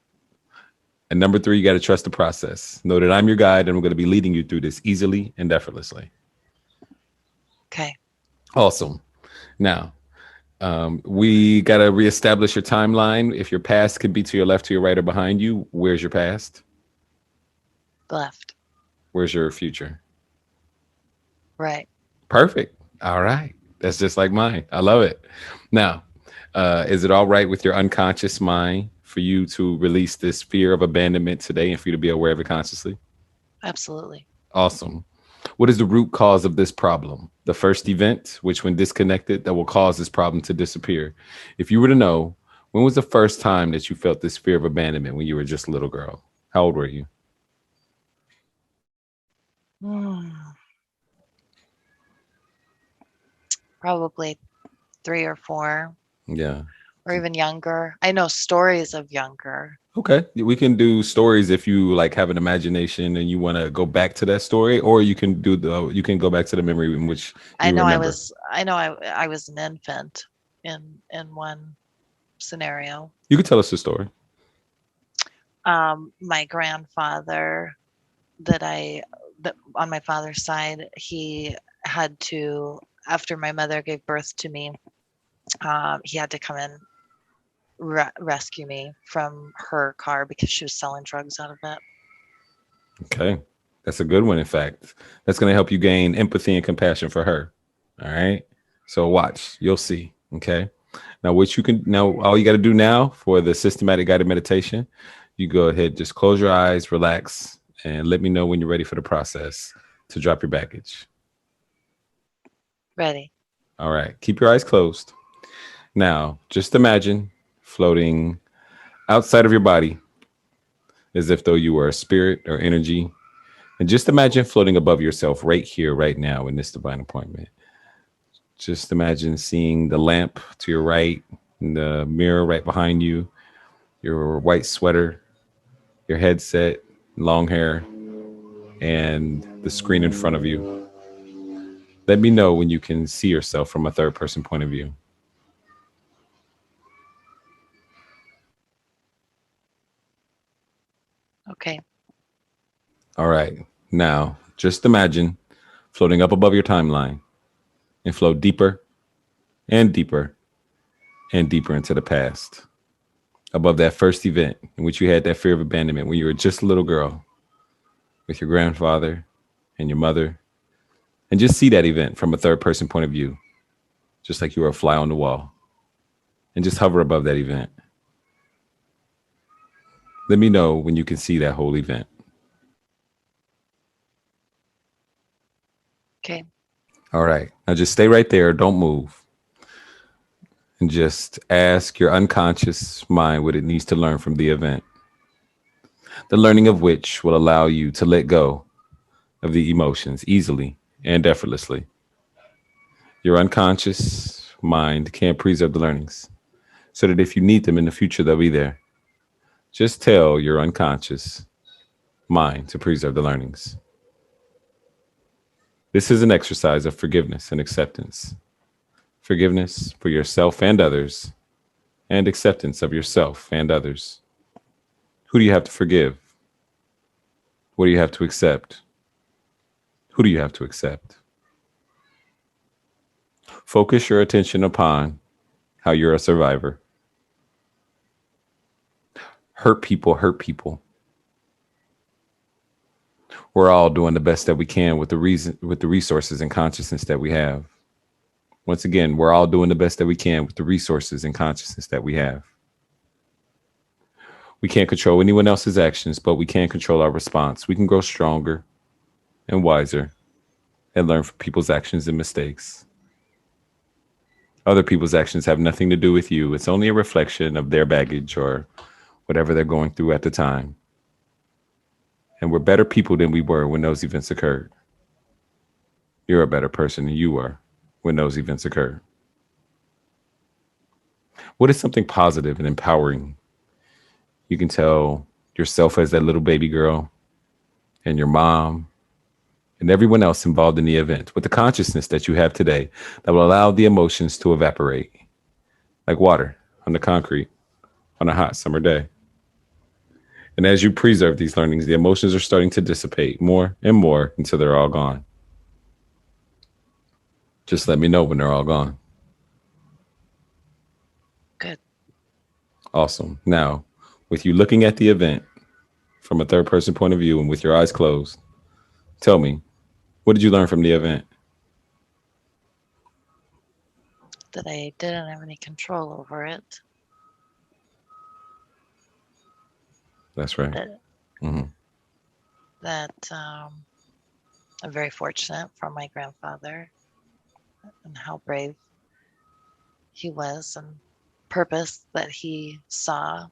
And number three, you got to trust the process. Know that I'm your guide and I'm going to be leading you through this easily and effortlessly. Okay. Awesome. Now, we got to reestablish your timeline. If your past can be to your left, to your right, or behind you, where's your past? Left. Where's your future? Right. Perfect. All right. That's just like mine. I love it. Now, is it all right with your unconscious mind for you to release this fear of abandonment today and for you to be aware of it consciously? Absolutely. Awesome. What is the root cause of this problem? The first event, which when disconnected, that will cause this problem to disappear. If you were to know, when was the first time that you felt this fear of abandonment when you were just a little girl? How old were you? Hmm. Probably 3 or 4, Yeah. or even younger. I know stories of younger. Okay. We can do stories if you like have an imagination and you want to go back to that story, or you can go back to the memory in which I you know I remember. was I know I was an infant in one scenario. You can tell us the story. My grandfather that on my father's side, he had to, after my mother gave birth to me, he had to come and rescue me from her car because she was selling drugs out of it. Okay. That's a good one, in fact. That's going to help you gain empathy and compassion for her. All right. So watch, you'll see. Okay. Now, all you got to do now for the systematic guided meditation, you go ahead, just close your eyes, relax, and let me know when you're ready for the process to drop your baggage. Ready. All right. Keep your eyes closed. Now, just imagine floating outside of your body as if though you were a spirit or energy. And just imagine floating above yourself right here, right now in this divine appointment. Just imagine seeing the lamp to your right, and the mirror right behind you, your white sweater, your headset, long hair, and the screen in front of you. Let me know when you can see yourself from a third person point of view. Okay. All right. Now, just imagine floating up above your timeline and float deeper and deeper and deeper into the past, above that first event in which you had that fear of abandonment when you were just a little girl with your grandfather and your mother, and just see that event from a third person point of view, just like you were a fly on the wall, and just hover above that event. Let me know when you can see that whole event. Okay. All right. Now just stay right there. Don't move. And just ask your unconscious mind what it needs to learn from the event. The learning of which will allow you to let go of the emotions easily and effortlessly. Your unconscious mind can't preserve the learnings, so that if you need them in the future, they'll be there. Just tell your unconscious mind to preserve the learnings. This is an exercise of forgiveness and acceptance. Forgiveness for yourself and others, and acceptance of yourself and others. Who do you have to forgive? What do you have to accept? Who do you have to accept? Focus your attention upon how you're a survivor. Hurt people hurt people. We're all doing the best that we can with the resources and consciousness that we have. Once again, we're all doing the best that we can with the resources and consciousness that we have. We can't control anyone else's actions, but we can control our response. We can grow stronger and wiser and learn from people's actions and mistakes. Other people's actions have nothing to do with you. It's only a reflection of their baggage or whatever they're going through at the time. And we're better people than we were when those events occurred. You're a better person than you were when those events occurred. What is something positive and empowering you can tell yourself as that little baby girl and your mom and everyone else involved in the event with the consciousness that you have today that will allow the emotions to evaporate like water on the concrete on a hot summer day? And as you preserve these learnings, the emotions are starting to dissipate more and more until they're all gone. Just let me know when they're all gone. Good. Awesome. Now, with you looking at the event from a third person point of view and with your eyes closed, tell me, what did you learn from the event? that I didn't have any control over it. That's right. That Mm-hmm. I'm very fortunate for my grandfather and how brave he was and purpose that he saw,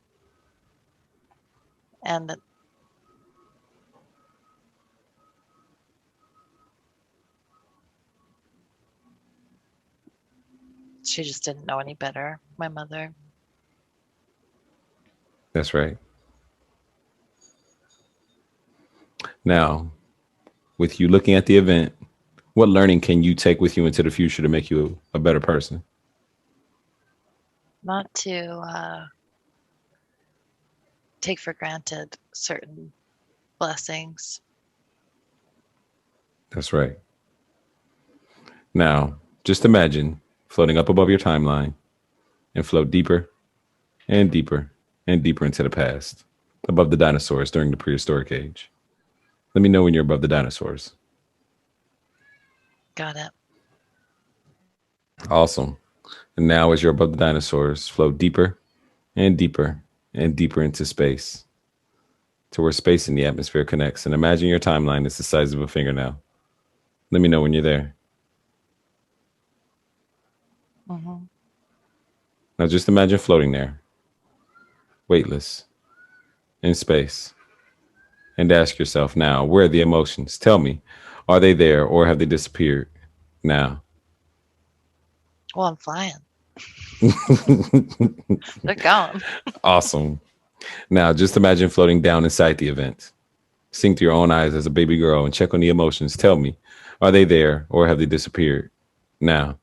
and that she just didn't know any better, my mother. That's right. Now, with you looking at the event, what learning can you take with you into the future to make you a better person? Not to take for granted certain blessings. That's right. Now, just imagine floating up above your timeline and float deeper and deeper and deeper into the past, above the dinosaurs during the prehistoric age. Let me know when you're above the dinosaurs. Got it. Awesome. And now, as you're above the dinosaurs, float deeper and deeper and deeper into space to where space and the atmosphere connects. And imagine your timeline is the size of a fingernail. Let me know when you're there. Mm-hmm. Now, just imagine floating there, weightless, in space. And ask yourself now, where are the emotions? Tell me, are they there or have they disappeared now? Well, I'm flying. They're gone. Awesome. Now, just imagine floating down inside the event. Sink to your own eyes as a baby girl and check on the emotions. Tell me, are they there or have they disappeared now?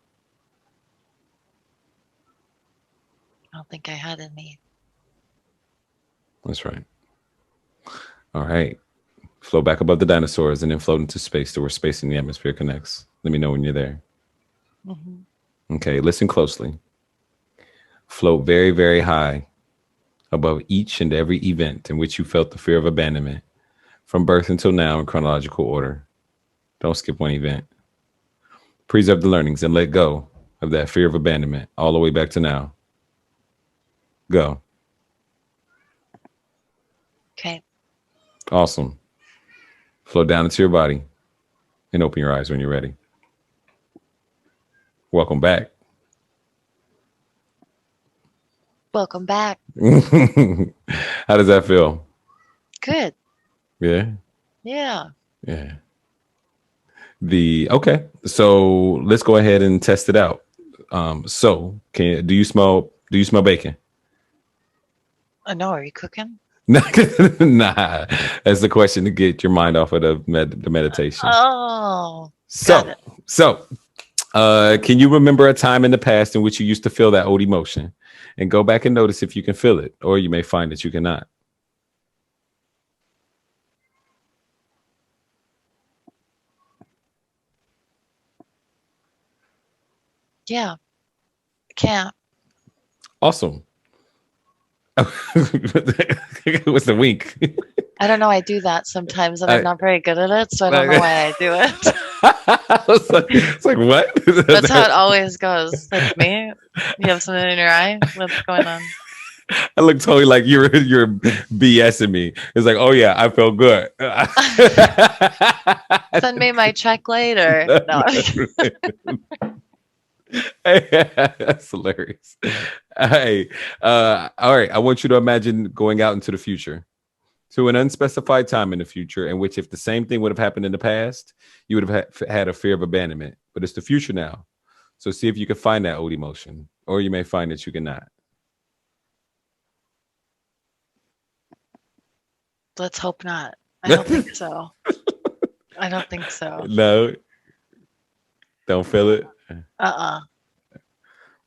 I don't think I had any. That's right. All right. Float back above the dinosaurs and then float into space to where space and the atmosphere connects. Let me know when you're there. Mm-hmm. Okay, listen closely. Float very, very high above each and every event in which you felt the fear of abandonment from birth until now in chronological order. Don't skip one event. Preserve the learnings and let go of that fear of abandonment all the way back to now. Go. Okay. Awesome. Flow down into your body and open your eyes when you're ready. Welcome back. Welcome back. How does that feel? Good. Yeah. Yeah. Yeah. Okay. So let's go ahead and test it out. Do you smell bacon? No, are you cooking? Nah, that's the question to get your mind off of the meditation. Oh, got it. Can you remember a time in the past in which you used to feel that old emotion? And go back and notice if you can feel it, or you may find that you cannot. Yeah. Can't. Awesome. It was the wink. I don't know. I do that sometimes, and I'm not very good at it, so I don't know why I do it. It's like what? That's how it always goes. That's me. You have something in your eye? What's going on? I look totally like you're BSing me. It's like, oh yeah, I felt good. Send me my check later. No. That's hilarious. Hey, all right. I want you to imagine going out into the future to an unspecified time in the future in which, if the same thing would have happened in the past, you would have had a fear of abandonment. But it's the future now. So see if you can find that old emotion, or you may find that you cannot. Let's hope not. I don't think so. I don't think so. No, don't feel it.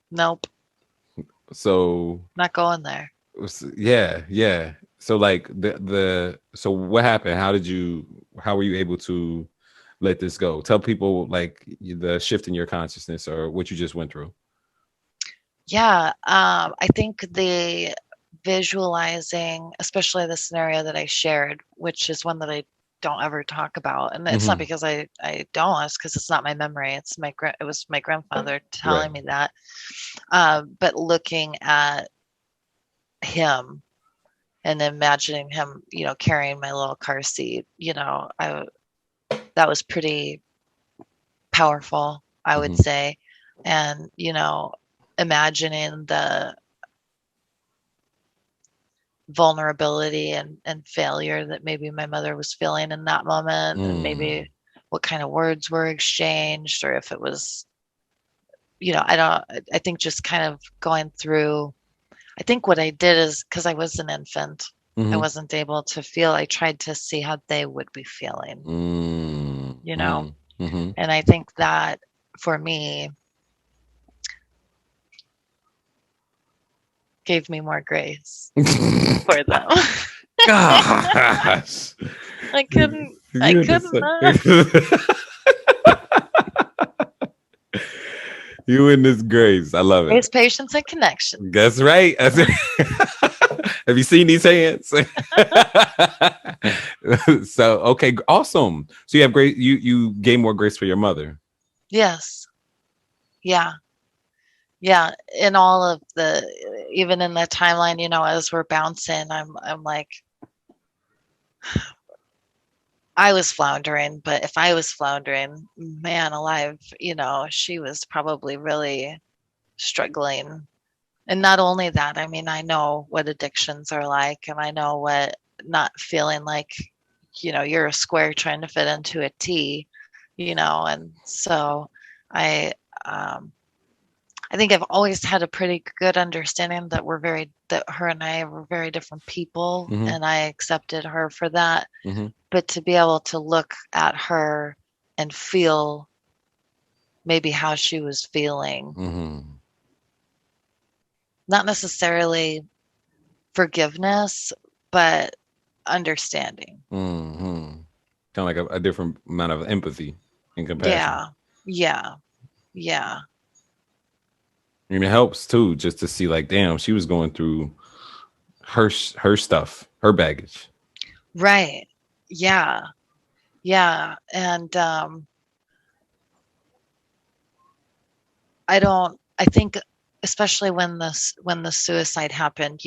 Nope. So Not going there. yeah. So like so what happened? How were you able to let this go? Tell people like the shift in your consciousness or what you just went through. Yeah. I think the visualizing, especially the scenario that I shared, which is one that I don't ever talk about. And it's not because I don't, it's because it's not my memory. It was my grandfather telling me that. But looking at him and imagining him, carrying my little car seat, that was pretty powerful, I would say. And, imagining the vulnerability and failure that maybe my mother was feeling in that moment, and maybe what kind of words were exchanged, or if it was, I think just kind of going through, I think what I did is, because I was an infant, I wasn't able to feel, I tried to see how they would be feeling, and I think that for me gave me more grace for them. Gosh. I couldn't. You in this grace. I love it. Grace, patience, and connection. That's right. Have you seen these hands? So, okay, awesome. So you have great, you gain more grace for your mother. Yes. Yeah. Yeah. In all of even in the timeline, as we're bouncing, I'm like, I was floundering, but if I was floundering, man alive, she was probably really struggling. And not only that, I mean, I know what addictions are like, and I know what not feeling like, you're a square trying to fit into a T, and so I think I've always had a pretty good understanding that that her and I were very different people, and I accepted her for that. But to be able to look at her and feel maybe how she was feeling, not necessarily forgiveness, but understanding. Kind of like a different amount of empathy and compassion. Yeah. And it helps too, just to see like, damn, she was going through her stuff, her baggage. Right. Yeah. And I think especially when the suicide happened,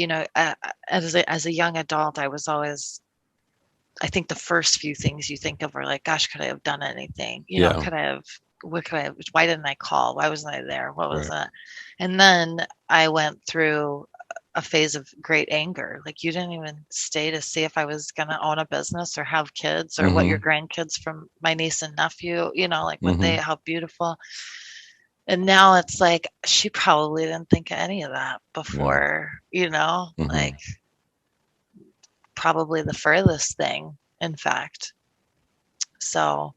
as a young adult, I was always, I think the first few things you think of are like, gosh, could I have done anything? Why didn't I call? Why wasn't I there? What was that? And then I went through a phase of great anger. Like, you didn't even stay to see if I was going to own a business or have kids, or what your grandkids from my niece and nephew, like what how beautiful. And now it's like, she probably didn't think of any of that before, like probably the furthest thing, in fact. So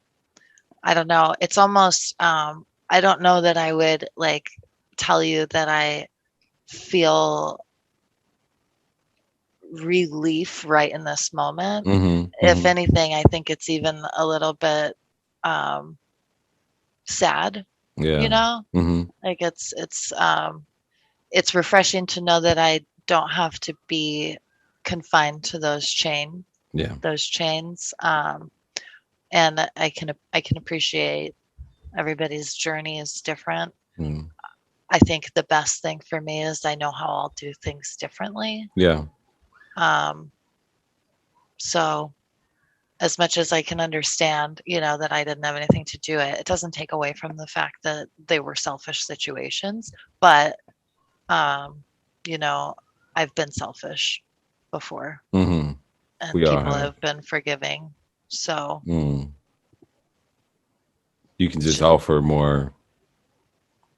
I don't know. It's almost, I don't know that I would like tell you that I feel relief right in this moment. If anything, I think it's even a little bit sad. Like it's refreshing to know that I don't have to be confined to those chains. And I can appreciate everybody's journey is different. I think the best thing for me is I know how I'll do things differently. So as much as I can understand, that I didn't have anything to do it doesn't take away from the fact that they were selfish situations. But, I've been selfish before, and people have been forgiving. So you can just offer more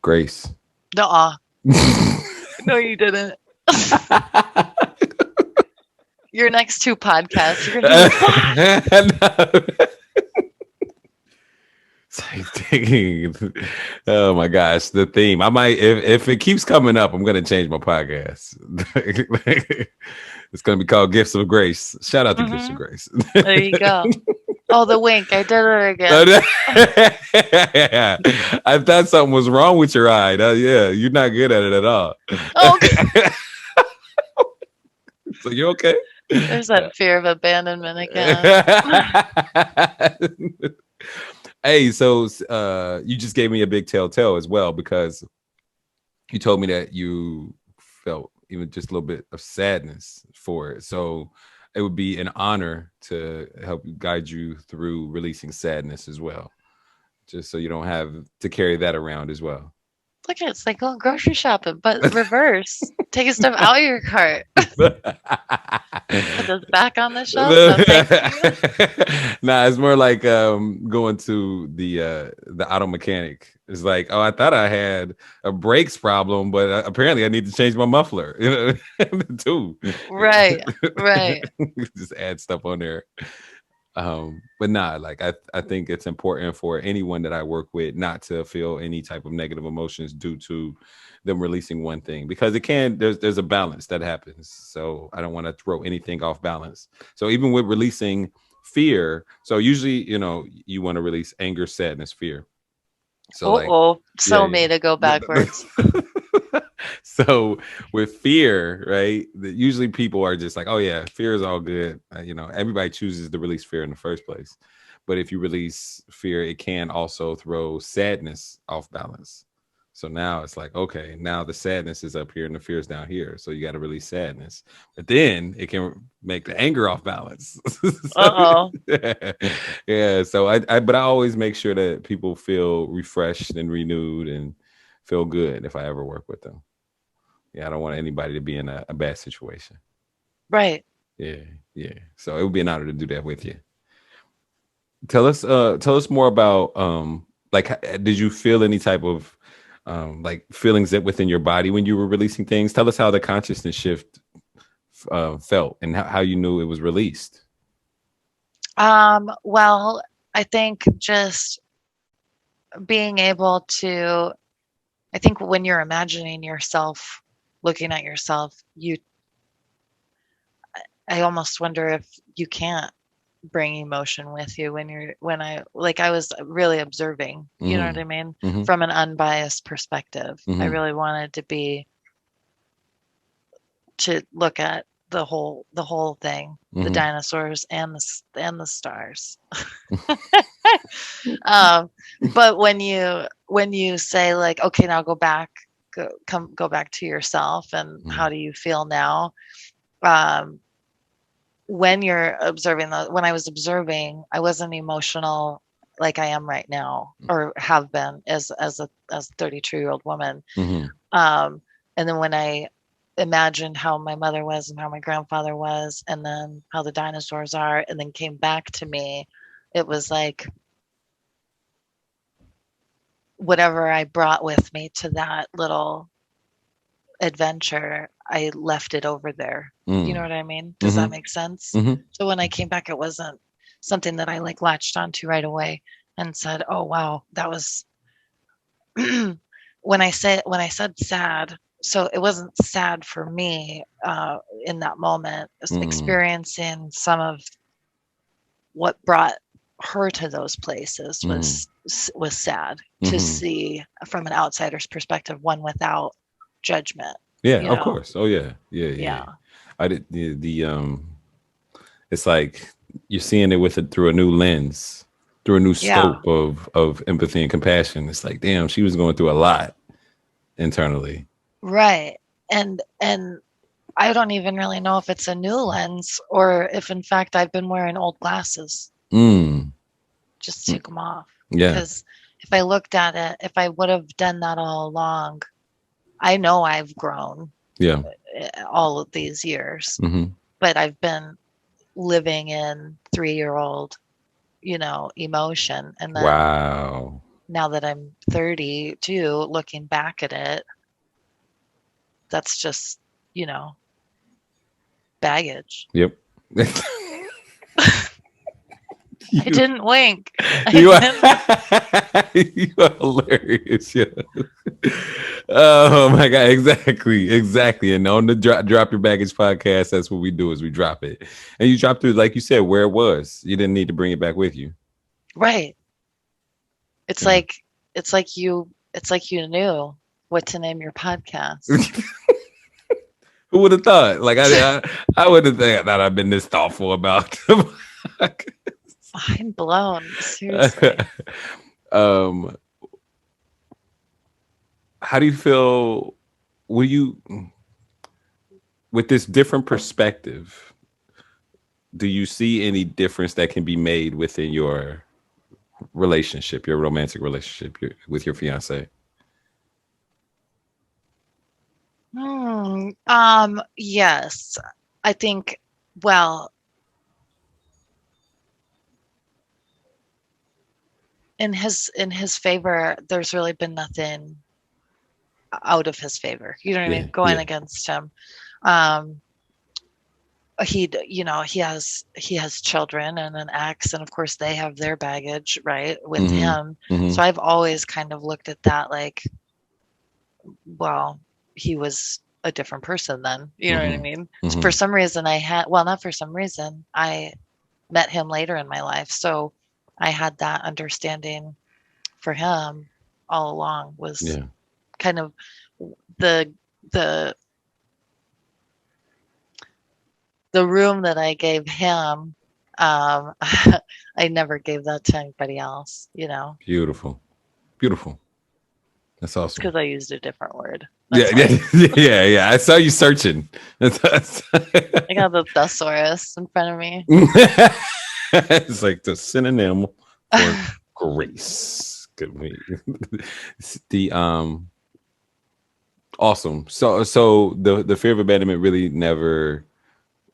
grace. No, you didn't. Your next 2 podcasts, you're gonna oh my gosh, the theme. I might, if it keeps coming up, I'm gonna change my podcast. It's gonna be called Gifts of Grace. Shout out to Gifts of Grace. There you go. Oh, the wink. I did it again. I thought something was wrong with your eye. Yeah, you're not good at it at all. Okay. So you okay? There's that fear of abandonment again. Hey, so you just gave me a big telltale as well, because you told me that you felt even just a little bit of sadness for it. So it would be an honor to help guide you through releasing sadness as well, just so you don't have to carry that around as well. Look at it's like going grocery shopping, but reverse. Taking stuff out of your cart. Put this back on the shelf. No, thank you. Nah, it's more like going to the auto mechanic. It's like, oh, I thought I had a brakes problem, but apparently I need to change my muffler, too. Right, right. Just add stuff on there. But nah, like I think it's important for anyone that I work with not to feel any type of negative emotions due to them releasing one thing, because it can, there's a balance that happens. So I don't want to throw anything off balance. So even with releasing fear, so usually, you want to release anger, sadness, fear. So So made to go backwards. So with fear, right? Usually people are just like, oh yeah, fear is all good. Everybody chooses to release fear in the first place. But if you release fear, it can also throw sadness off balance. So now it's like, okay, now the sadness is up here and the fear is down here. So you got to release sadness. But then it can make the anger off balance. Uh-oh. Yeah. So but I always make sure that people feel refreshed and renewed and feel good if I ever work with them. Yeah, I don't want anybody to be in a bad situation. Right. Yeah. So it would be an honor to do that with you. Tell us more about like, did you feel any type of like feelings that within your body when you were releasing things? Tell us how the consciousness shift felt and how you knew it was released. Well, I think just being able to, I think when you're imagining yourself, looking at yourself, I almost wonder if you can't bring emotion with you when I was really observing, you know what I mean? Mm-hmm. From an unbiased perspective. Mm-hmm. I really wanted to look at the whole thing, Mm-hmm. the dinosaurs and the stars. But when you say like, okay, now go back to yourself, and how do you feel now? When you're observing when I was observing, I wasn't emotional like I am right now, or have been as a 32-year-old woman. Mm-hmm. And then when I imagined how my mother was and how my grandfather was, and then how the dinosaurs are, and then came back to me, it was like whatever I brought with me to that little adventure, I left it over there. You know what I mean? Does that make sense? Mm-hmm. So when I came back, it wasn't something that I like latched onto right away and said, "Oh wow, that was." when I said sad, so it wasn't sad for me in that moment. Experiencing some of what brought her to those places was sad to see from an outsider's perspective, one without judgment. Yeah, of course. Oh yeah. I did it's like you're seeing it through a new lens, through a new scope of empathy and compassion. It's like, damn, she was going through a lot internally. Right. And I don't even really know if it's a new lens or if in fact I've been wearing old glasses. Just took them off. Yeah. Because if I looked at it, if I would have done that all along, I know I've grown. Yeah. All of these years. But I've been living in 3-year-old, emotion. And then wow. Now that I'm 32, looking back at it, that's just, baggage. Yep. I didn't wink. You are hilarious. Yeah. Oh my God. Exactly. And on the drop your baggage podcast, that's what we do is we drop it. And you dropped it, like you said, where it was. You didn't need to bring it back with you. Right. It's like you knew what to name your podcast. Who would have thought? Like I would have thought I've been this thoughtful about them. Mind blown. Seriously. um, how do you feel? Will you, with this different perspective, do you see any difference that can be made within your relationship, your romantic relationship with your fiance? Yes. I think, well, in his favor, there's really been nothing out of his favor. You know what I Yeah, mean? Going yeah. against him. Um, he has children and an ex, and of course they have their baggage, right, with Mm-hmm. him. Mm-hmm. So I've always kind of looked at that like, well, he was a different person then. You know what I Mm-hmm. mean? For Mm-hmm. some reason not for some reason, I met him later in my life. So I had that understanding for him all along, was Yeah. kind of the the the room that I gave him. I never gave that to anybody else, you know. Beautiful. Beautiful. That's It's awesome. because I used a different word. Yeah, That's yeah, why. yeah, yeah. I saw you searching. I got the thesaurus in front of me. It's like the synonym for grace. Good me. The awesome. So the fear of abandonment really never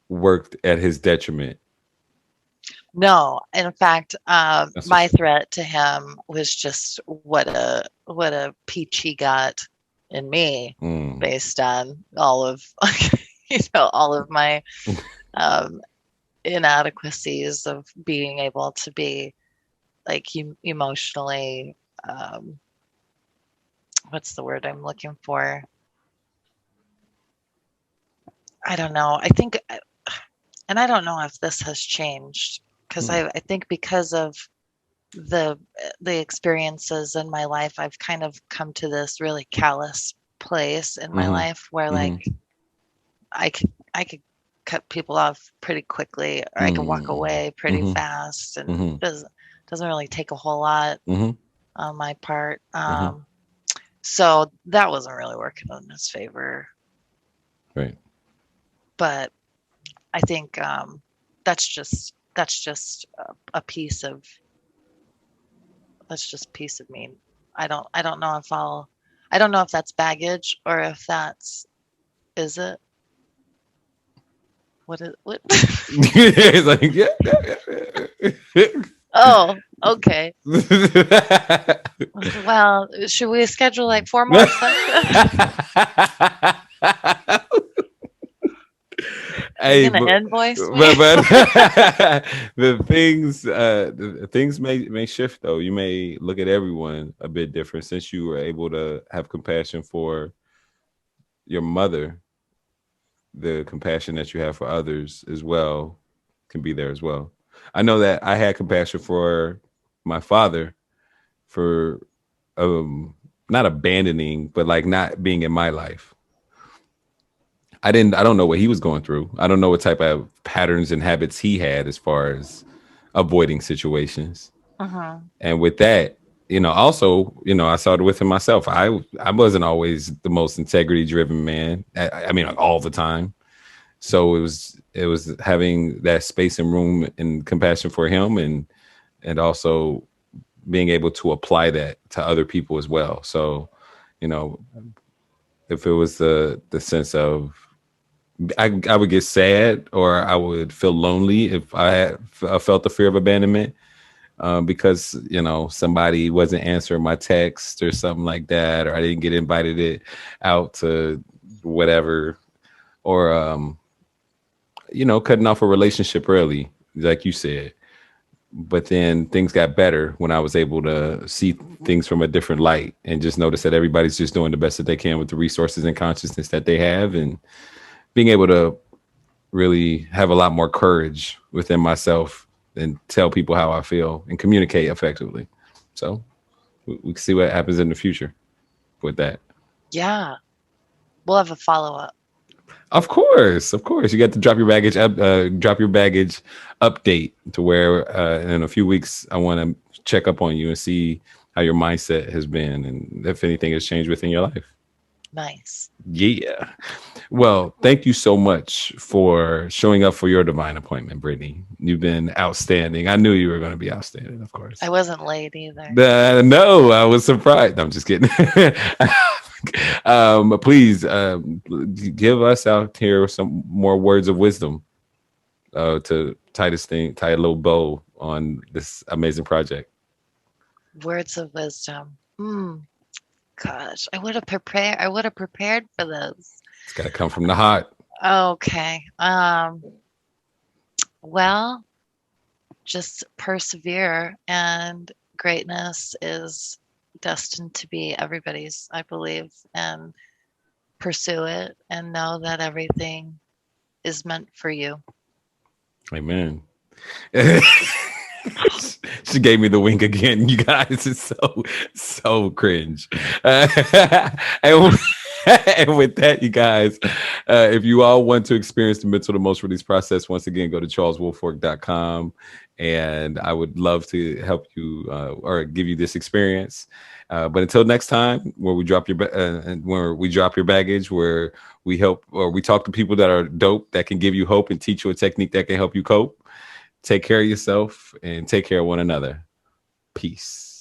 worked at his detriment. No, in fact, That's what's my up. threat to him was just what a peach he got in me, Mm. based on all of all of my um, inadequacies of being able to be like emotionally, um, what's the word I'm looking for? I don't know. I think, and I don't know if this has changed, because Mm. I think because of the the experiences in my life, I've kind of come to this really callous place in my Mm-hmm. life where Mm-hmm. like I could cut people off pretty quickly, or I could walk Mm. away pretty Mm-hmm. fast, and Mm-hmm. doesn't really take a whole lot Mm-hmm. on my part. Mm-hmm. So that wasn't really working in his favor. Right. But I think that's just a piece of that's just a piece of me. I don't know if I don't know if that's baggage, or if that's, is it, what? It's like, yeah, yeah, yeah, Oh, okay. yeah. Well, should we schedule like 4 more sessions? Are you Hey, gonna invoice me? but the things may shift though. You may look at everyone a bit different since you were able to have compassion for your mother. The compassion that you have for others as well can be there as well. I know that I had compassion for my father for not abandoning, but like not being in my life. I don't know what he was going through. I don't know what type of patterns and habits he had as far as avoiding situations. Uh-huh. And with that, also, I saw it within myself. I wasn't always the most integrity driven man. I mean, like, all the time. So it was having that space and room and compassion for him, and also being able to apply that to other people as well. So, you know, if it was the sense of I would get sad or I would feel lonely if I felt the fear of abandonment, because somebody wasn't answering my text or something like that, or I didn't get invited it out to whatever, or cutting off a relationship early, like you said. But then things got better when I was able to see things from a different light and just notice that everybody's just doing the best that they can with the resources and consciousness that they have, and being able to really have a lot more courage within myself and tell people how I feel and communicate effectively. So we can see what happens in the future with that. Yeah, we'll have a follow-up. Of course, of course. You got to drop your baggage update to where in a few weeks I want to check up on you and see how your mindset has been and if anything has changed within your life. Nice. Yeah. Well, thank you so much for showing up for your divine appointment, Brittni. You've been outstanding. I knew you were going to be outstanding, of course. I wasn't late either. No, I was surprised. No, I'm just kidding. Please give us out here some more words of wisdom to tie a little bow on this amazing project. Words of wisdom. Gosh, I would have prepared for this. It's got to come from the heart. Okay. Well, just persevere, and greatness is destined to be everybody's, I believe, and pursue it and know that everything is meant for you. Amen. She gave me the wink again. You guys, it's so cringe. And with that, you guys, if you all want to experience the mental emotional release process, once again, go to charleswoolfork.com. And I would love to help you or give you this experience. But until next time, where we drop your baggage, where we help or we talk to people that are dope, that can give you hope and teach you a technique that can help you cope. Take care of yourself and take care of one another. Peace.